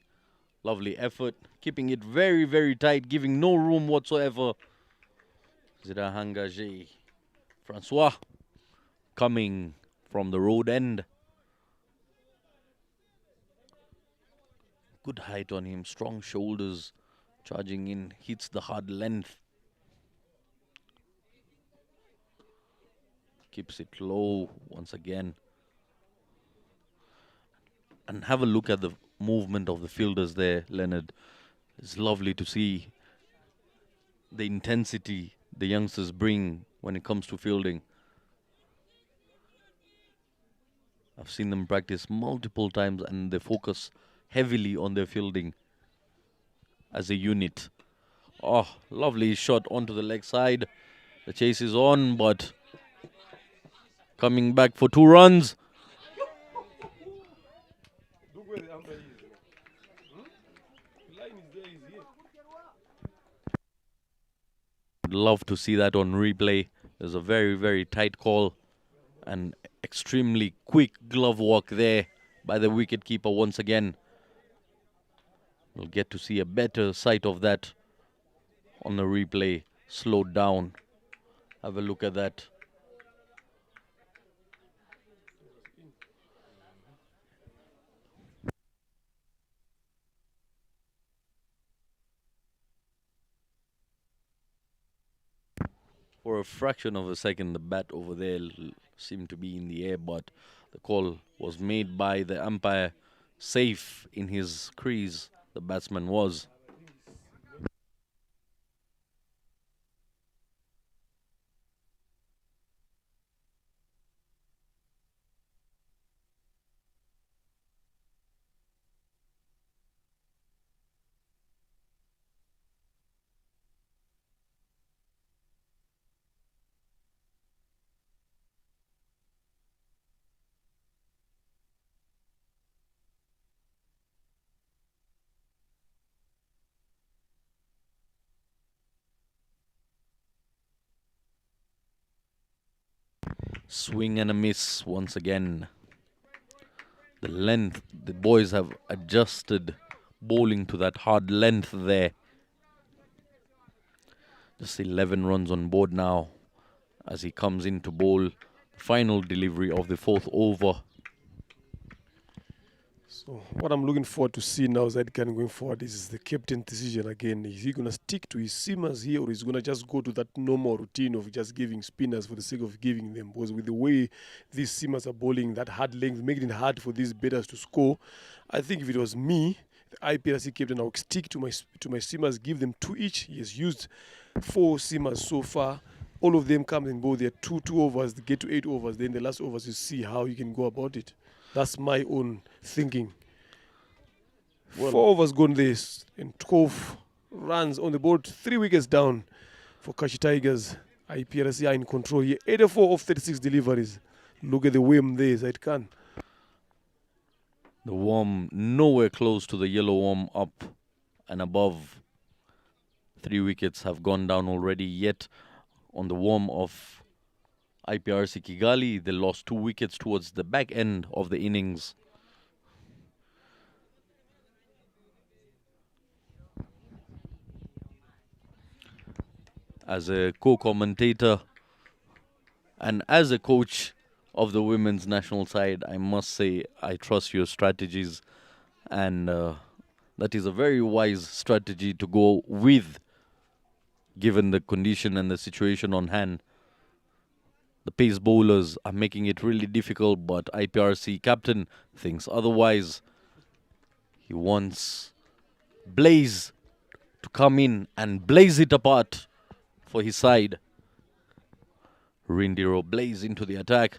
Lovely effort, keeping it very, very tight, giving no room whatsoever. Zirahangaje. Francois coming from the road end. Good height on him, strong shoulders, charging in, hits the hard length. Keeps it low once again. And have a look at the movement of the fielders there, Leonard. It's lovely to see the intensity the youngsters bring when it comes to fielding. I've seen them practice multiple times and they focus heavily on their fielding as a unit. Oh, lovely shot onto the leg side. The chase is on, but coming back for 2 runs. Would love to see that on replay. There's a very, very tight call and extremely quick glove walk there by the wicketkeeper once again. We'll get to see a better sight of that on the replay, slowed down. Have a look at that. For a fraction of a second, the bat over there seemed to be in the air, but the call was made by the umpire safe in his crease. The batsman was. Swing and a miss once again. The length, the boys have adjusted bowling to that hard length there. Just 11 runs on board now as he comes in to bowl. Final delivery of the 4th over. So what I'm looking forward to see now is that going forward is the captain's decision again. Is he going to stick to his seamers here or is he going to just go to that normal routine of just giving spinners for the sake of giving them? Because with the way these seamers are bowling, that hard length, making it hard for these batters to score, I think if it was me, the Iprc captain, I would stick to my seamers, give them 2 each. He has used 4 seamers so far. All of them come and go there, 2 overs, they get to 8 overs. Then the last overs, you see how you can go about it. That's my own thinking. Well, 4 overs gone this and 12 runs on the board, 3 wickets down for Kuchi Tigers. Iprc are in control here. 84 of 36 deliveries. Look at the whim there, Zaidkan. The worm nowhere close to the yellow worm up and above. 3 wickets have gone down already, yet on the worm of Iprc Kingali, they lost 2 wickets towards the back end of the innings. As a co-commentator and as a coach of the women's national side, I must say I trust your strategies and That is a very wise strategy to go with, given the condition and the situation on hand. The pace bowlers are making it really difficult, but IPRC captain thinks otherwise. He wants Blaze to come in and blaze it apart for his side. Rindiro Blaze into the attack.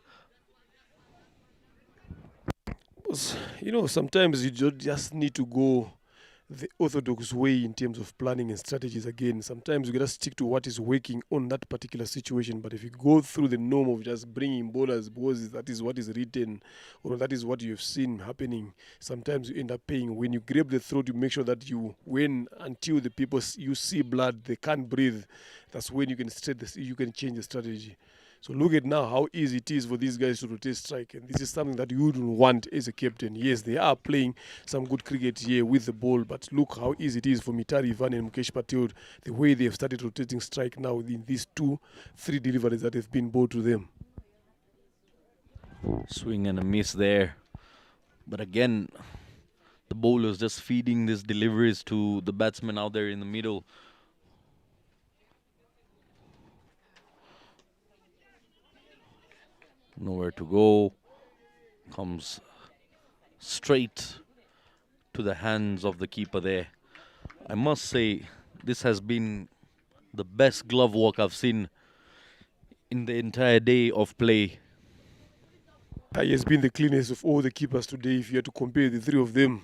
Sometimes you just need to go the orthodox way in terms of planning and strategies again. Sometimes you gotta stick to what is working on that particular situation. But if you go through the norm of just bringing bowlers because that is what is written or that is what you've seen happening, sometimes you end up paying. When you grab the throat, you make sure that you win until the people you see blood, they can't breathe. That's when you can you can change the strategy. So look at now how easy it is for these guys to rotate strike. And this is something that you don't want as a captain. Yes, they are playing some good cricket here with the ball, but look how easy it is for Mitari Ivan and Mukesh Patel, the way they have started rotating strike now in these 2-3 deliveries that have been bowled to them. Swing and a miss there. But again, the bowlers just feeding these deliveries to the batsmen out there in the middle. Nowhere to go. Comes straight to the hands of the keeper there. I must say, this has been the best glove work I've seen in the entire day of play. That has been the cleanest of all the keepers today if you had to compare the three of them.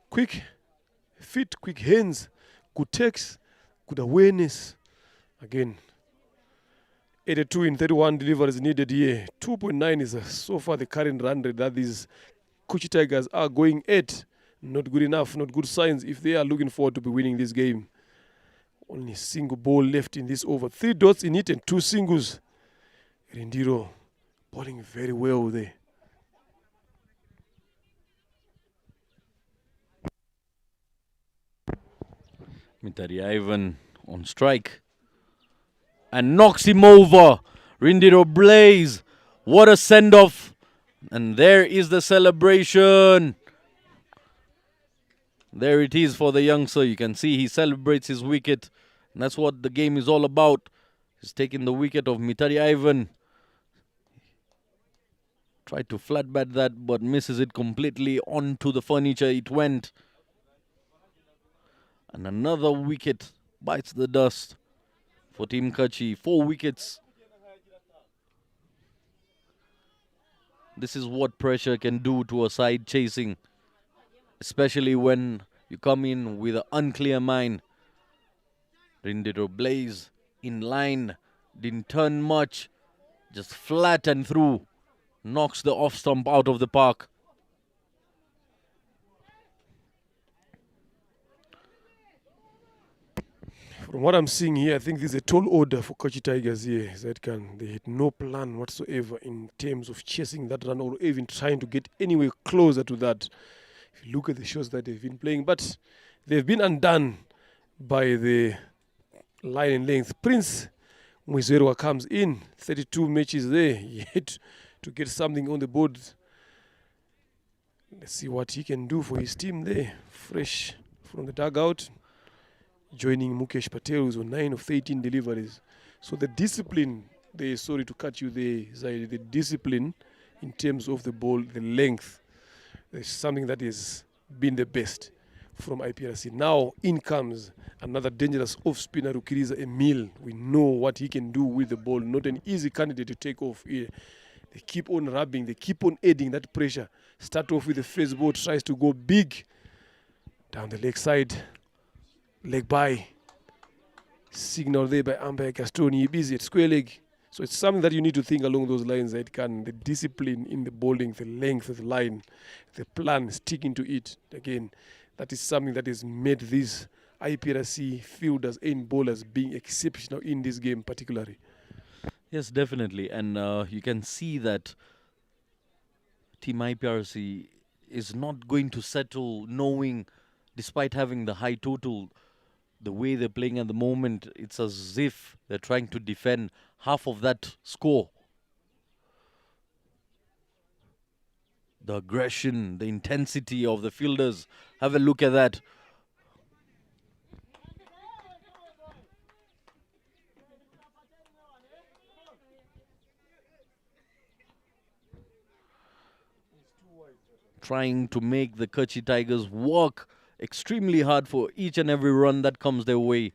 Quick feet, quick hands, good takes, good awareness. Again, 82 in 31 deliveries needed here. 2.9 is so far the current run rate that these Kuchi Tigers are going at. Not good enough, not good signs if they are looking forward to be winning this game. Only a single ball left in this over. 3 dots in it and 2 singles. Rindiro bowling very well there. Mitari Ivan on strike and knocks him over. Rindiro Blaze, what a send-off. And there is the celebration. There it is for the youngster. You can see he celebrates his wicket. And that's what the game is all about. He's taking the wicket of Mitari Ivan. Tried to flat bat that, but misses it completely onto the furniture. It went. And another wicket bites the dust for Team Kuchi. 4 wickets. This is what pressure can do to a side chasing, especially when you come in with an unclear mind. Rindiro Blaze in line, didn't turn much, just flat and through. Knocks the off stump out of the park. From what I'm seeing here, I think there's a tall order for Kuchi Tigers here. They had no plan whatsoever in terms of chasing that run or even trying to get anywhere closer to that. If you look at the shots that they've been playing, but they've been undone by the line and length. Prince Mwizerwa comes in, 32 matches there, yet to get something on the board. Let's see what he can do for his team there. Fresh from the dugout, joining Mukesh Patel, who's on 9 of 13 deliveries. So the discipline, sorry to cut you there, Zaidi, the discipline in terms of the ball, the length, is something that has been the best from IPRC. Now in comes another dangerous off-spinner, Rukiriza Emil. We know what he can do with the ball. Not an easy candidate to take off here. They keep on rubbing, they keep on adding that pressure. Start off with the first ball, tries to go big. Down the leg side, leg by. Signal there by umpire Gastoni, busy at square leg. So it's something that you need to think along those lines. That the discipline in the bowling, the length of the line, the plan, sticking to it. Again, that is something that has made these IPRC fielders and bowlers being exceptional in this game particularly. Yes, definitely. And you can see that Team IPRC is not going to settle knowing, despite having the high total, the way they're playing at the moment, it's as if they're trying to defend half of that score. The aggression, the intensity of the fielders. Have a look at that. Trying to make the Kuchi Tigers work extremely hard for each and every run that comes their way.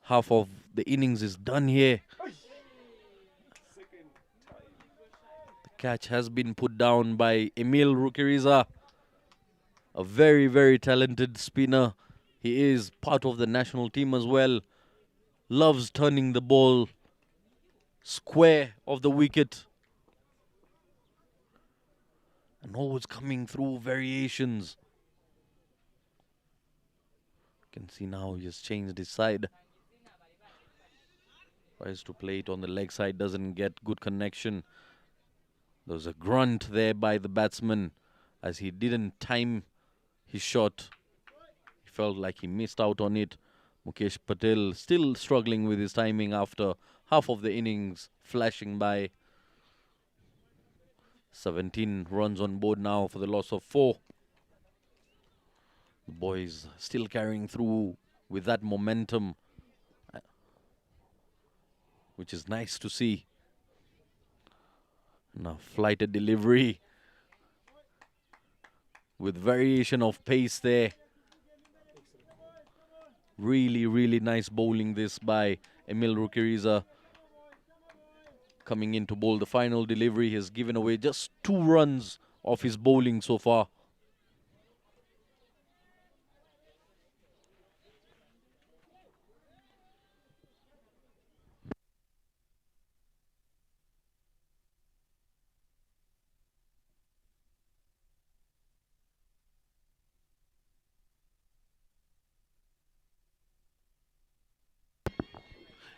Half of the innings is done here. The catch has been put down by Emil Rukiriza, a very, very talented spinner. He is part of the national team as well. Loves turning the ball square of the wicket. And always coming through variations. You can see now he has changed his side. Tries to play it on the leg side, doesn't get good connection. There was a grunt there by the batsman as he didn't time his shot. He felt like he missed out on it. Mukesh Patel still struggling with his timing after half of the innings flashing by. 17 runs on board now for the loss of 4. The boys still carrying through with that momentum, which is nice to see. Now flighted delivery with variation of pace there. Really, really nice bowling this by Emil Rukiriza. Coming in to bowl the final delivery, he has given away just 2 runs of his bowling so far.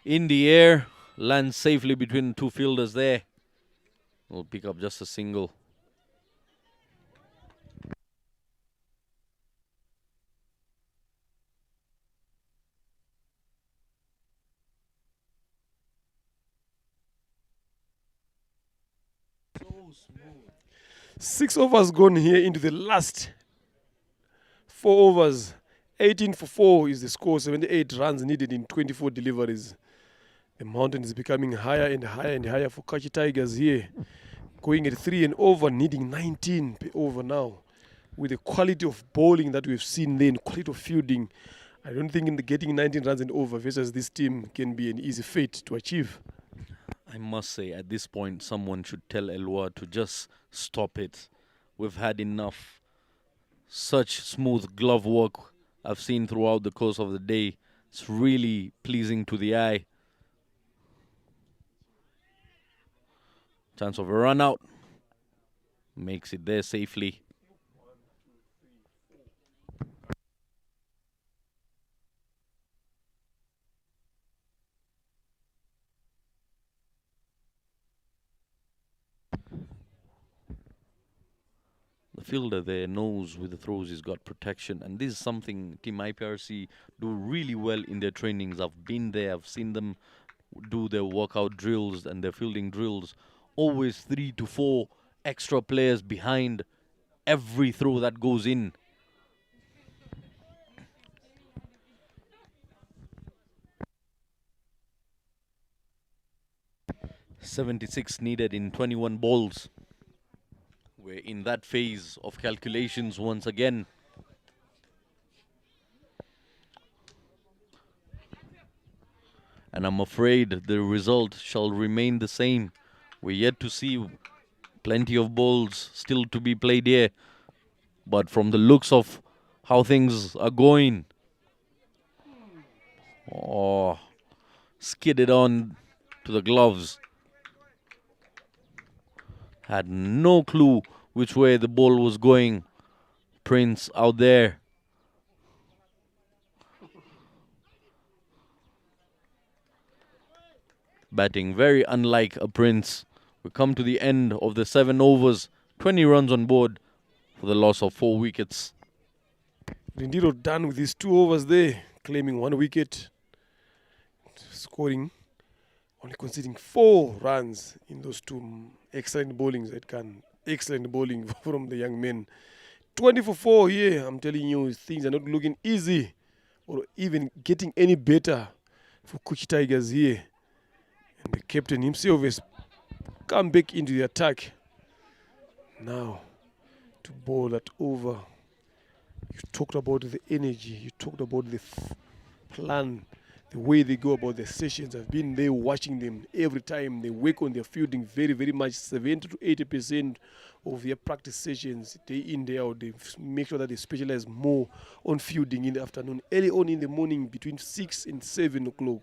In the air, lands safely between 2 fielders there. Will pick up just a single. So smooth. 6 overs gone here into the last 4 overs. 18 for 4 is the score. 78 runs needed in 24 deliveries. The mountain is becoming higher and higher and higher for Kuchi Tigers here. Going at 3 and over, needing 19 per over now. With the quality of bowling that we've seen then, quality of fielding, I don't think in the getting 19 runs and over versus this team can be an easy feat to achieve. I must say, at this point, someone should tell Elwa to just stop it. We've had enough. Such smooth glove work I've seen throughout the course of the day. It's really pleasing to the eye. Chance of a run out. Makes it there safely. The fielder there knows with the throws he's got protection, and this is something Team Iprc do really well in their trainings. I've been there, I've seen them do their workout drills and their fielding drills. Always 3 to 4 extra players behind every throw that goes in. .76 needed in 21 balls. We're in that phase of calculations once again. And I'm afraid the result shall remain the same. We're yet to see plenty of balls still to be played here. But from the looks of how things are going, skidded on to the gloves. Had no clue which way the ball was going. Prince out there. Batting very unlike a Prince. We come to the end of the 7 overs. 20 runs on board for the loss of 4 wickets. Rindiro done with his 2 overs there, claiming 1 wicket. Scoring, only conceding 4 runs in those 2 Excellent bowling, Zedkan. Excellent bowling from the young men. 20 for 4 here. I'm telling you, things are not looking easy or even getting any better for Kuchi Tigers here. And the captain himself has come back into the attack. Now, to bowl that over. You talked about the energy. You talked about the plan, the way they go about their sessions. I've been there watching them every time they work on their fielding very, very much. 70 to 80% of their practice sessions, day in, day out, they make sure that they specialize more on fielding in the afternoon. Early on in the morning, between 6 and 7 o'clock,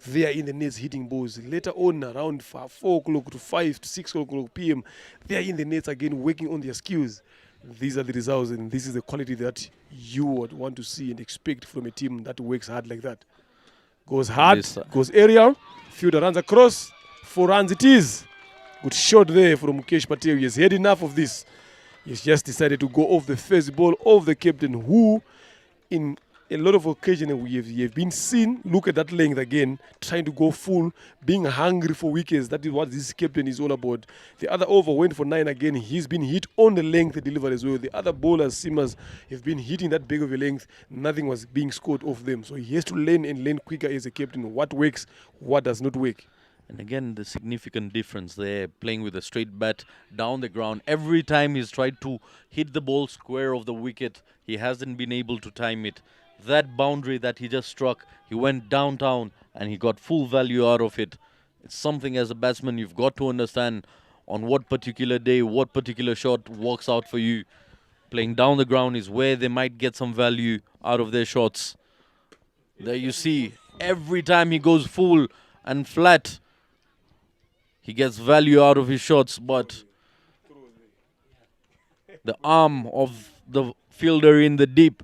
they are in the nets hitting balls. Later on, around 4 o'clock to 5 to 6 o'clock p.m., they are in the nets again working on their skills. These are the results, and this is the quality that you would want to see and expect from a team that works hard like that. Goes hard, goes aerial, fielder runs across, 4 runs it is. Good shot there from Mukesh Patel. He has had enough of this. He's just decided to go off the first ball of the captain, who in a lot of occasions we have been seen, look at that length again, trying to go full, being hungry for wickets. That is what this captain is all about. The other over went for 9 again. He's been hit on the length delivery as well. The other bowlers, seamers, have been hitting that big of a length. Nothing was being scored off them. So he has to learn quicker as a captain. What works, what does not work. And again, the significant difference there, playing with a straight bat down the ground. Every time he's tried to hit the ball square of the wicket, he hasn't been able to time it. That boundary that he just struck, he went downtown and he got full value out of it. It's something as a batsman you've got to understand on what particular day, what particular shot works out for you. Playing down the ground is where they might get some value out of their shots. There you see, every time he goes full and flat, he gets value out of his shots, but the arm of the fielder in the deep,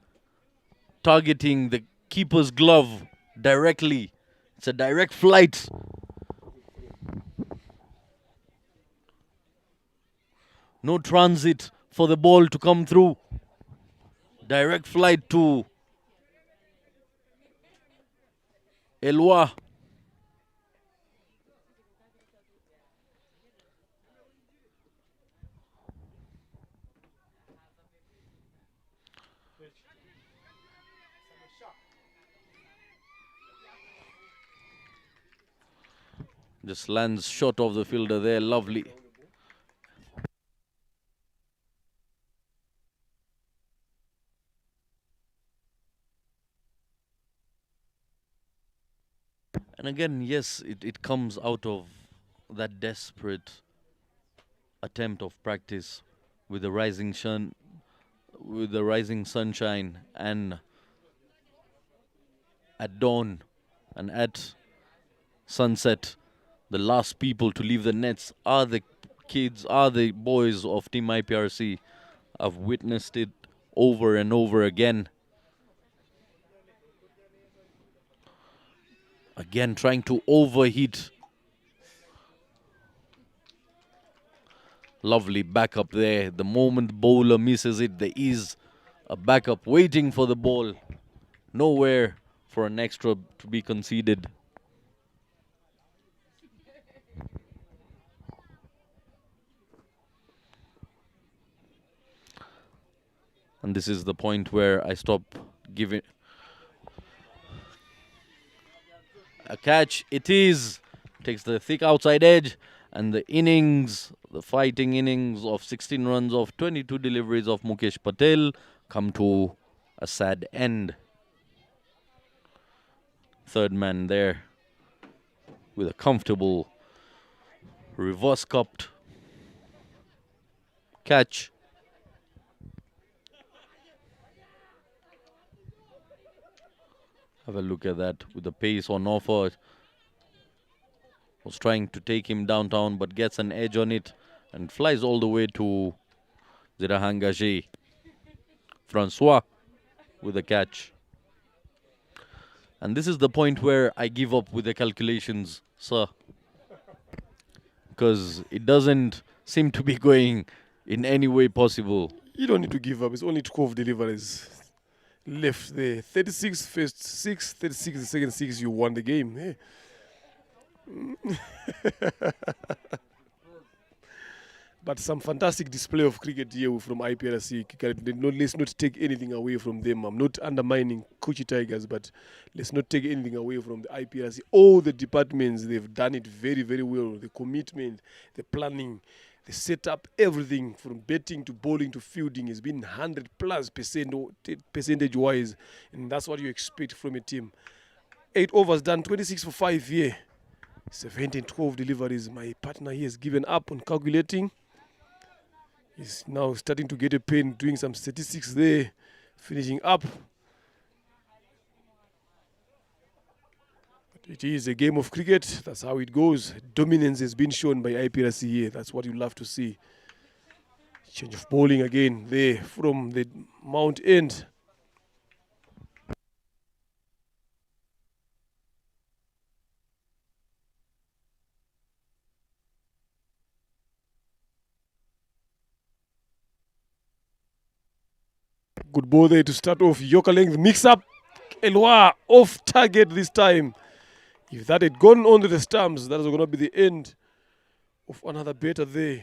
targeting the keeper's glove directly. It's a direct flight. No transit for the ball to come through. Direct flight to Elwa. Just lands short of the fielder there, lovely. And again, yes, it comes out of that desperate attempt of practice with the rising sunshine, and at dawn and at sunset, the last people to leave the nets are the kids, are the boys of Team Iprc. I've witnessed it over and over again. Again, trying to overheat. Lovely backup there. The moment the bowler misses it, there is a backup waiting for the ball. Nowhere for an extra to be conceded. And this is the point where I stop giving. A catch, it is. Takes the thick outside edge, and the innings, the fighting innings of 16 runs of 22 deliveries of Mukesh Patel come to a sad end. Third man there with a comfortable reverse cupped catch. Have a look at that with the pace on offer. Was trying to take him downtown, but gets an edge on it and flies all the way to Zirahangaji. Francois with a catch. And this is the point where I give up with the calculations, sir. Because it doesn't seem to be going in any way possible. You don't need to give up. It's only 12 deliveries left there. 36 first 6, 36 the second 6. You won the game. Hey. But some fantastic display of cricket here from IPRC. Let's not take anything away from them. I'm not undermining Kuchi Tigers, but let's not take anything away from the IPRC. All the departments, they've done it very, very well. The commitment, the planning, the setup, everything from betting to bowling to fielding has been 100+% percentage-wise. And that's what you expect from a team. 8 overs done, 26 for 5 here. 17 12 deliveries. My partner here has given up on calculating. He's now starting to get a pain doing some statistics there, finishing up. But it is a game of cricket. That's how it goes. Dominance has been shown by IPRC here. That's what you love to see. Change of bowling again there from the Mount End. Good ball there to start off. Yorker length mix up. Elwa off target this time. If that had gone onto the stumps, that was going to be the end of another batter there.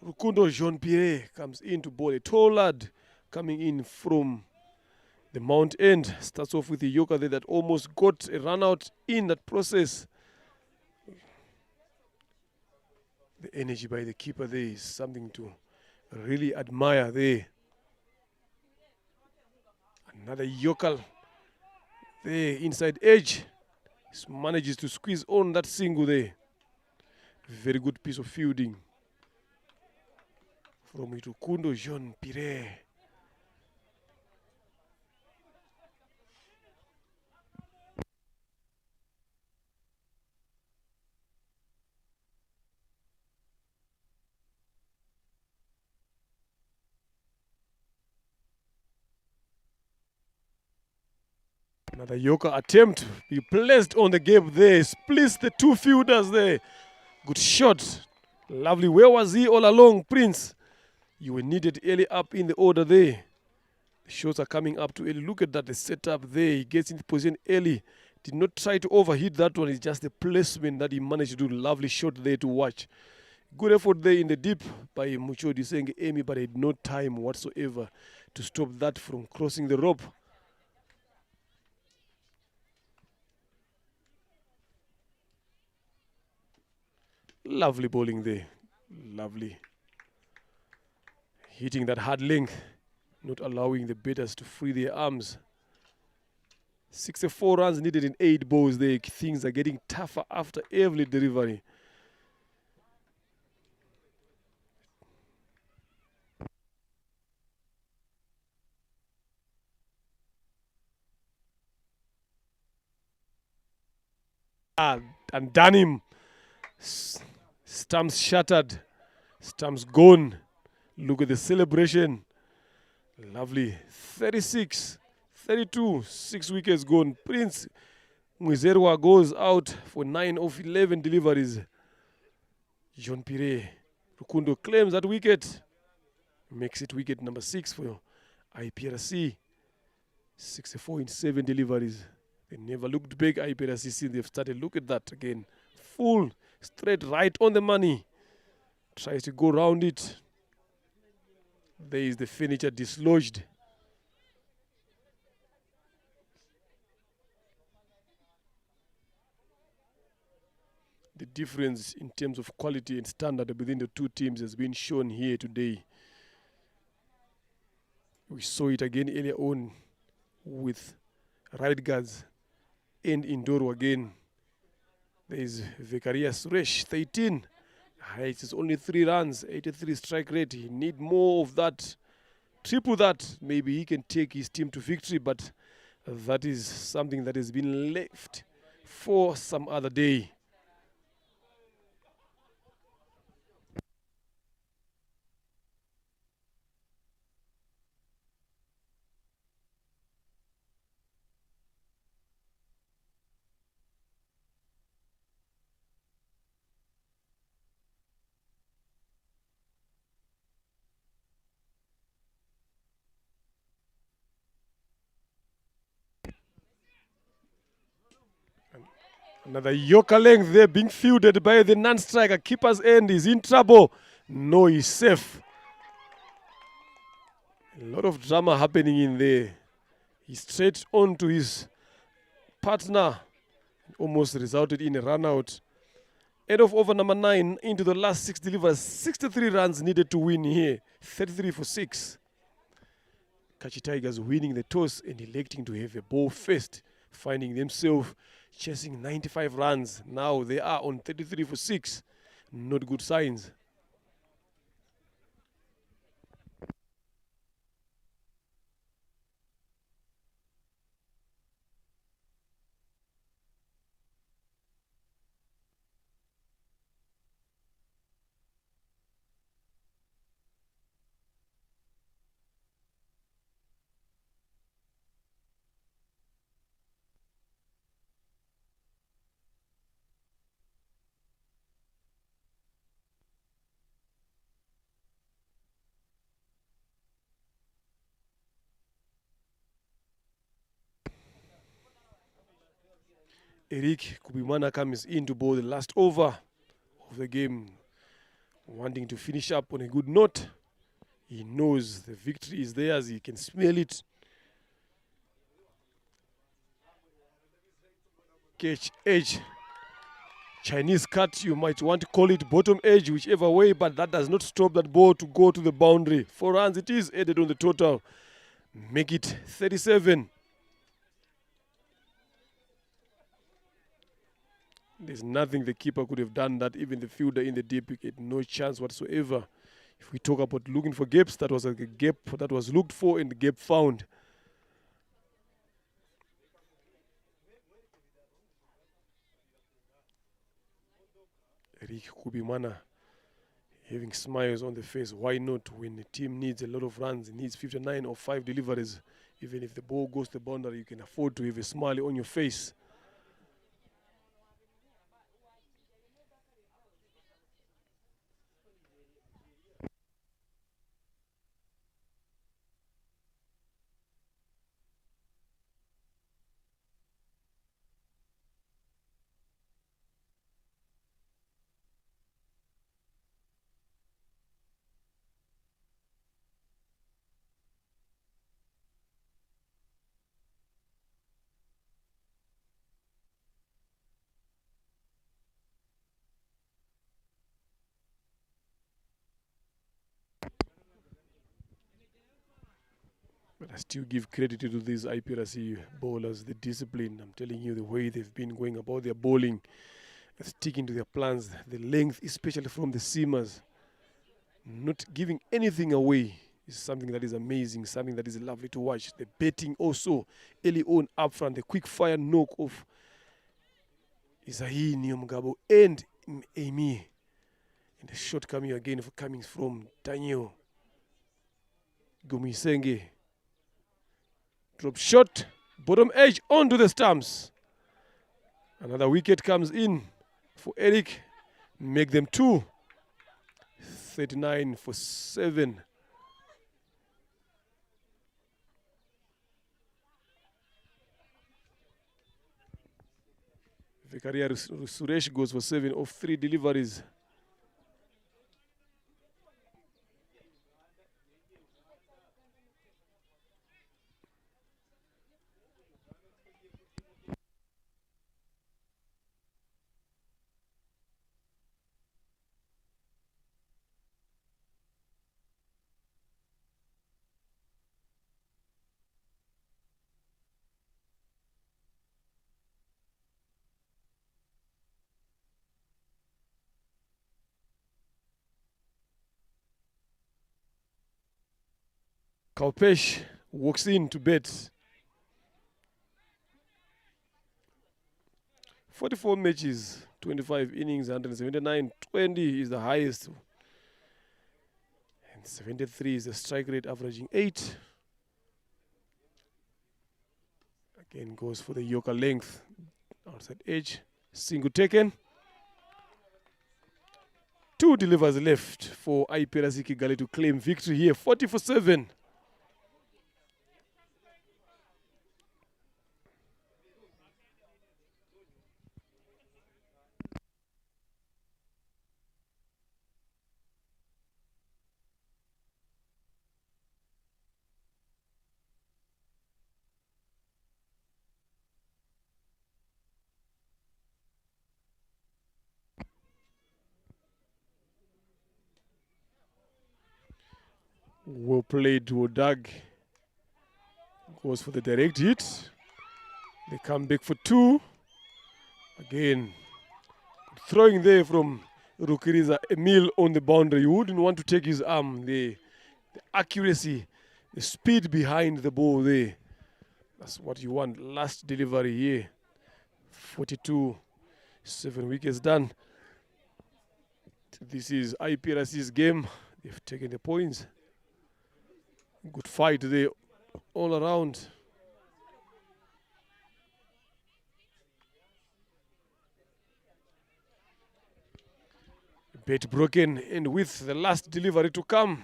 Rukundo Jean-Pierre comes in to bowl. A tall lad coming in from the Mount End. Starts off with the Yorker there that almost got a run out in that process. The energy by the keeper there is something to really admire there. Another Yorker there inside edge. He manages to squeeze on that single there. Very good piece of fielding from Rukundo Jean-Pierre. Another Yorker attempt. Be placed on the gap there. Splits the two fielders there. Good shot. Lovely. Where was he all along, Prince? You were needed early up in the order there. The shots are coming up too early. Look at that. The setup there. He gets into position early. Did not try to overhit that one. It's just the placement that he managed to do. Lovely shot there to watch. Good effort there in the deep by Muchodi saying Amy, but had no time whatsoever to stop that from crossing the rope. Lovely bowling there. Lovely. Hitting that hard length. Not allowing the batters to free their arms. 64 runs needed in 8 balls there. Things are getting tougher after every delivery. And done him. Stumps shattered. Stumps gone. Look at the celebration. Lovely. 36, 32, 6 wickets gone. Prince Mwizerwa goes out for 9 of 11 deliveries. Jean-Pierre Rukundo claims that wicket. Makes it wicket number 6 for IPRC. 64 in 7 deliveries. They never looked back, IPRC, since they've started. Look at that again. Full, straight, right on the money. Tries to go round it. There is the furniture dislodged. The difference in terms of quality and standard within the two teams has been shown here today. We saw it again earlier on with right guards and Indoro again. There is Vekaria Suresh, 13. It's only 3 runs, 83 strike rate. He need more of that. Triple that. Maybe he can take his team to victory, but that is something that has been left for some other day. Another Yoka length there being fielded by the non-striker. Keeper's end is in trouble. No, he's safe. A lot of drama happening in there. He straight on to his partner. Almost resulted in a run out. End of over number 9 into the last 6 delivers. 63 runs needed to win here. 33 for 6. Kuchi Tigers winning the toss and electing to have a ball first, finding themselves chasing 95 runs. Now they are on 33 for 6. Not good signs. Eric Kubimana comes in to bowl the last over of the game, wanting to finish up on a good note. He knows the victory is theirs. He can smell it. Catch edge. Chinese cut, you might want to call it bottom edge, whichever way, but that does not stop that ball to go to the boundary. 4 runs it is added on the total. Make it 37. There's nothing the keeper could have done that. Even the fielder in the deep wicket, no chance whatsoever. If we talk about looking for gaps, that was a gap that was looked for and the gap found. Eric Kubimana having smiles on the face. Why not? When the team needs a lot of runs, it needs 59 or 5 deliveries. Even if the ball goes to the boundary, you can afford to have a smile on your face. But I still give credit to these Iprc bowlers, the discipline. I'm telling you, the way they've been going about their bowling, sticking to their plans, the length, especially from the seamers, not giving anything away is something that is amazing, something that is lovely to watch. The betting also, early on up front, the quick fire knock of Isahi Nyomgabo and Amy. And the shot coming again coming from Daniel Gumisenge. Drop shot, bottom edge onto the stumps. Another wicket comes in for Eric. Make them 2. 39 for 7. Vikaria Suresh goes for 7 of 3 deliveries. Kaupesh walks in to bet. 44 matches, 25 innings, 179. 20 is the highest. And 73 is the strike rate, averaging 8. Again, goes for the Yoka length. Outside edge. Single taken. 2 delivers left for Iprc Kingali to claim victory here. 40 for 7. Well played, Wodag. Goes for the direct hit. They come back for 2. Again, throwing there from Rukiriza Emil on the boundary. You wouldn't want to take his arm. The accuracy, the speed behind the ball there. That's what you want. Last delivery here. 42. 7 wickets done. This is Iprc's game. They've taken the points. Good fight there all around. Bet broken, and with the last delivery to come.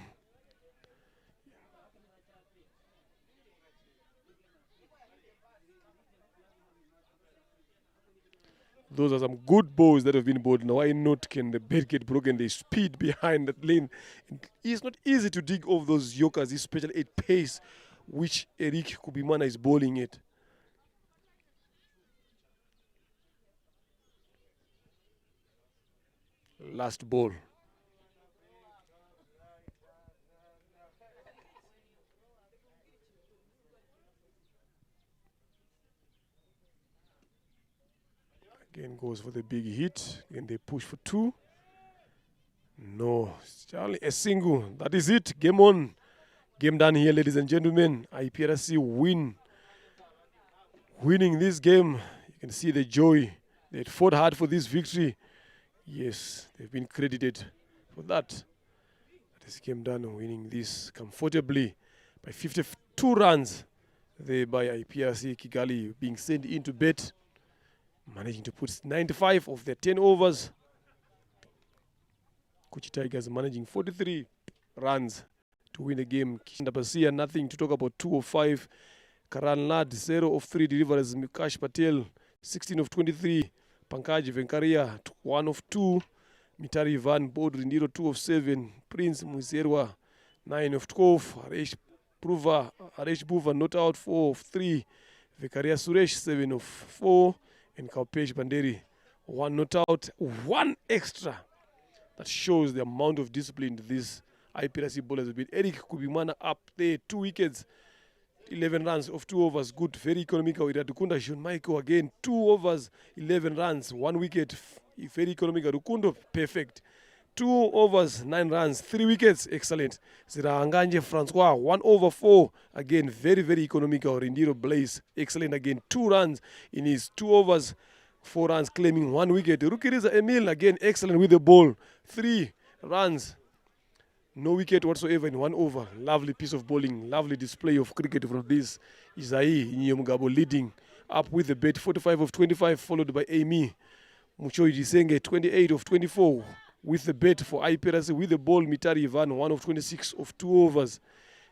Those are some good balls that have been bowled. Now, why not can the bet get broken? The speed behind that lane. It's not easy to dig off those yokers, especially at pace, which Eric Kubimana is bowling it. Last ball. Again goes for the big hit. Again they push for 2. No, it's only a single. That is it. Game on. Game done here, ladies and gentlemen. Iprc winning this game. You can see the joy. They fought hard for this victory. Yes, they've been credited for that. This game done, winning this comfortably by 52 runs. There by Iprc Kingali being sent into bed, managing to put 95 of their 10 overs. Kuchi Tigers managing 43 runs to win the game. Kishandabasia, nothing to talk about, 2 of 5. Karan Lad, 0 of 3 deliveries. Mikash Patel, 16 of 23. Pankaj Venkaria, 1 of 2. Mitari Ivan Bodrindiro, 2 of 7. Prince Muzerwa, 9 of 12. Harish Buva, not out, 4 of 3. Vekaria Suresh, 7 of 4. And Kaupesh Banderi, 1 not out, 1 extra. That shows the amount of discipline these Iprc bowlers have been. Eric Kubimana up there, 2 wickets, 11 runs of 2 overs. Good, very economical. Rukunda Shun Michael again, 2 overs, 11 runs, 1 wicket. Very economical. Rukundo, perfect. 2 overs, 9 runs, 3 wickets, excellent. Ziranganje Francois, 1 over 4, again, very, very economical. Rindiro Blaze, excellent again. 2 runs in his 2 overs, 4 runs, claiming 1 wicket. Rukiriza Emil, again, excellent with the ball. 3 runs, no wicket whatsoever in 1 over. Lovely piece of bowling, lovely display of cricket from this. Isai Nyomugabo leading up with the bet, 45 of 25, followed by Amy Muchoi Disenge, 28 of 24. With the bet for Iprc, with the ball, Mitari Ivan, 1 of 26 of 2 overs.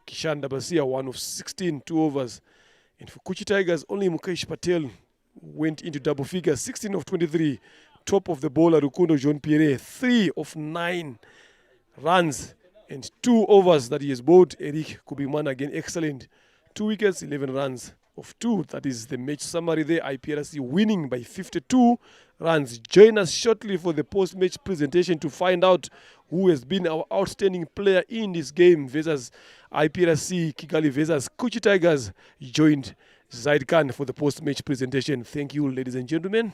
Kishandabasia, 1 of 16, 2 overs. And for Kuchi Tigers, only Mukesh Patel went into double figures, 16 of 23. Top of the bowler, Rukundo Jean Pierre, 3 of 9 runs and 2 overs that he has bowled. Eric Kubimana again, excellent. 2 wickets, 11 runs of 2. That is the match summary there. Iprc winning by 52 runs. Join us shortly for the post-match presentation to find out who has been our outstanding player in this game versus Iprc Kingali versus Kuchi Tigers. Joined Zaid Khan for the post-match presentation. Thank you, ladies and gentlemen.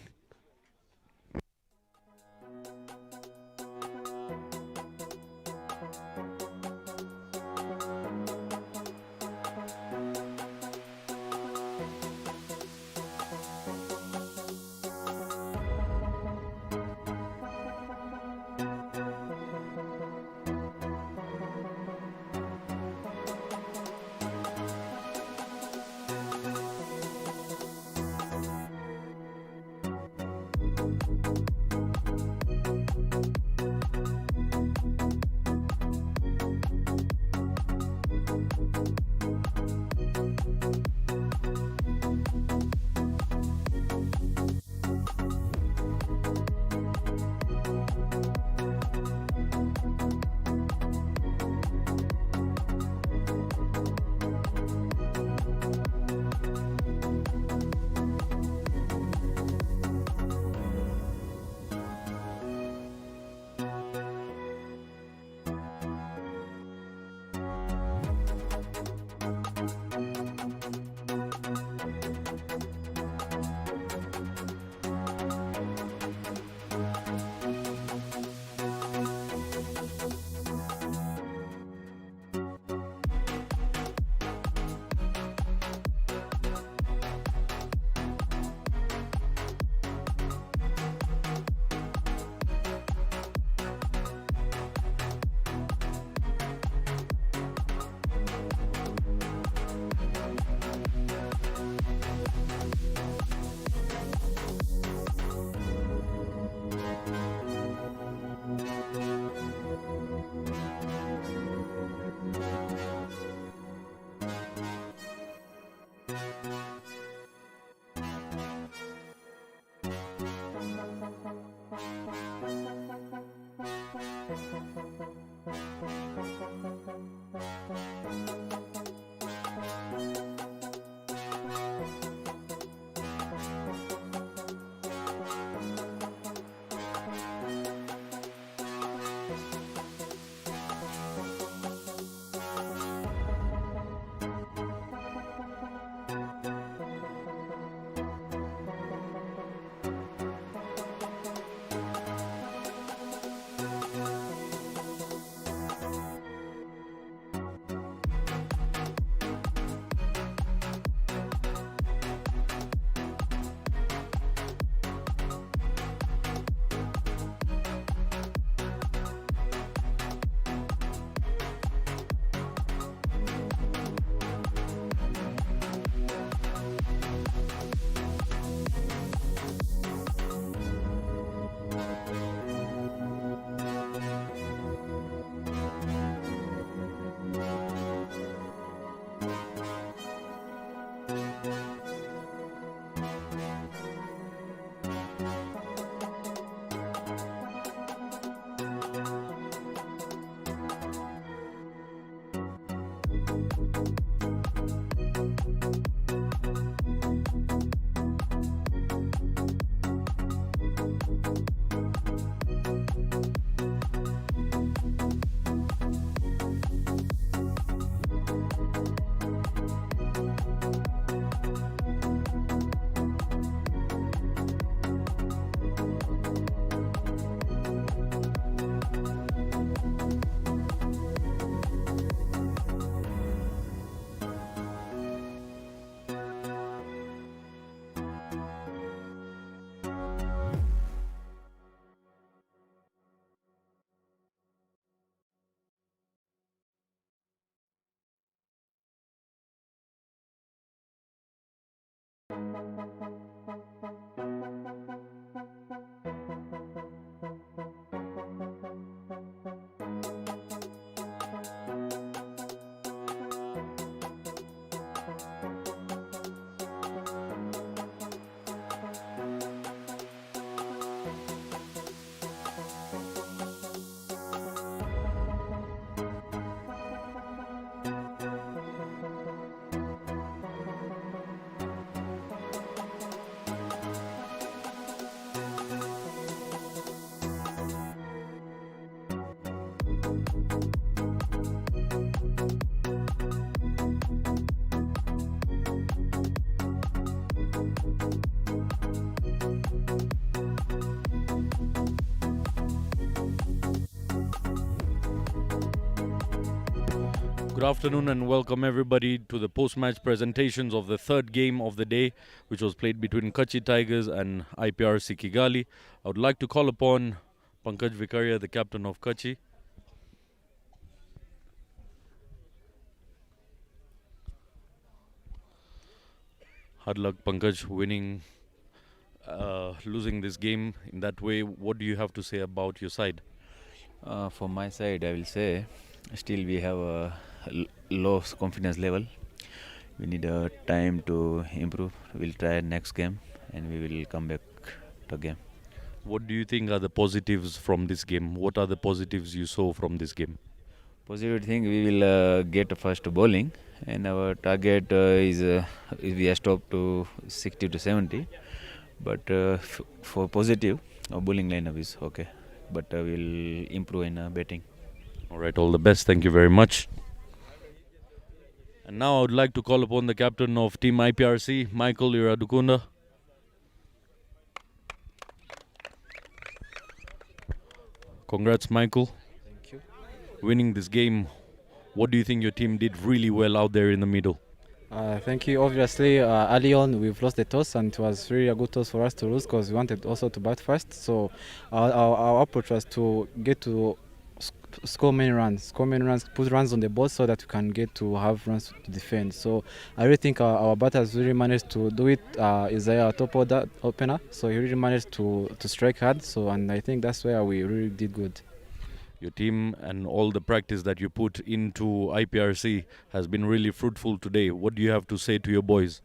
Good afternoon and welcome everybody to the post-match presentations of the third game of the day, which was played between Kuchi Tigers and Iprc Kingali. I would like to call upon Pankaj Vikaria, the captain of Kuchi. Hard luck, Pankaj, losing this game in that way. What do you have to say about your side? For my side, I will say still we have a low confidence level. We need time to improve. We'll try next game and we will come back to game. What do you think are the positives from this game? What are the positives you saw from this game? Positive thing, we will get first bowling and our target is we have stopped to 60 to 70. But for positive, our bowling lineup is okay. But we'll improve in batting. All right, all the best. Thank you very much. And now I would like to call upon the captain of Team IPRC, Michael Iradukunda. Congrats, Michael. Thank you. Winning this game. What do you think your team did really well out there in the middle? Thank you. Obviously, early on we've lost the toss, and it was really a good toss for us to lose because we wanted also to bat first. So our approach was to get to score many runs, put runs on the board so that we can get to have runs to defend. So I really think our batters really managed to do it. Isaiah, top order opener, so he really managed to strike hard. So and I think that's where we really did good. Your team and all the practice that you put into IPRC has been really fruitful today. What do you have to say to your boys?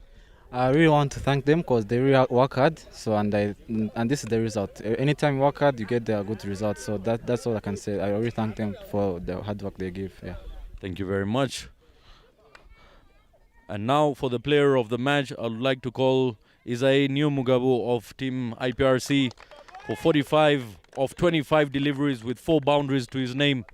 I really want to thank them because they really work hard. So and this is the result. Anytime you work hard, you get the good result. So that's all I can say. I really thank them for the hard work they give. Yeah. Thank you very much. And now for the player of the match, I would like to call Isai Niumugabo of Team IPRC for 45 of 25 deliveries with 4 boundaries to his name.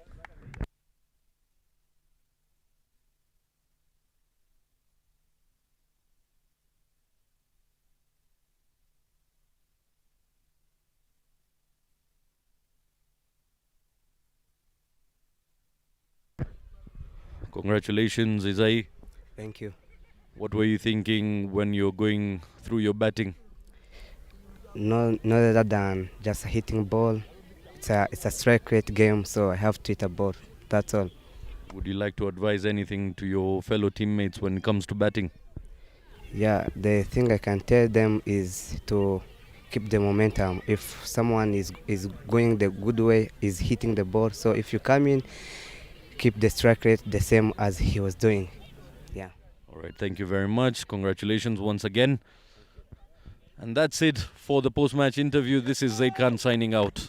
Congratulations, Isai. Thank you. What were you thinking when you're going through your batting? No other than just hitting ball. It's a strike rate game, so I have to hit a ball. That's all. Would you like to advise anything to your fellow teammates when it comes to batting? Yeah, the thing I can tell them is to keep the momentum. If someone is going the good way, is hitting the ball. So if you come in, keep the strike rate the same as he was doing. Yeah. All right, thank you very much. Congratulations once again. And that's it for the post-match interview. This is Zaid Khan signing out.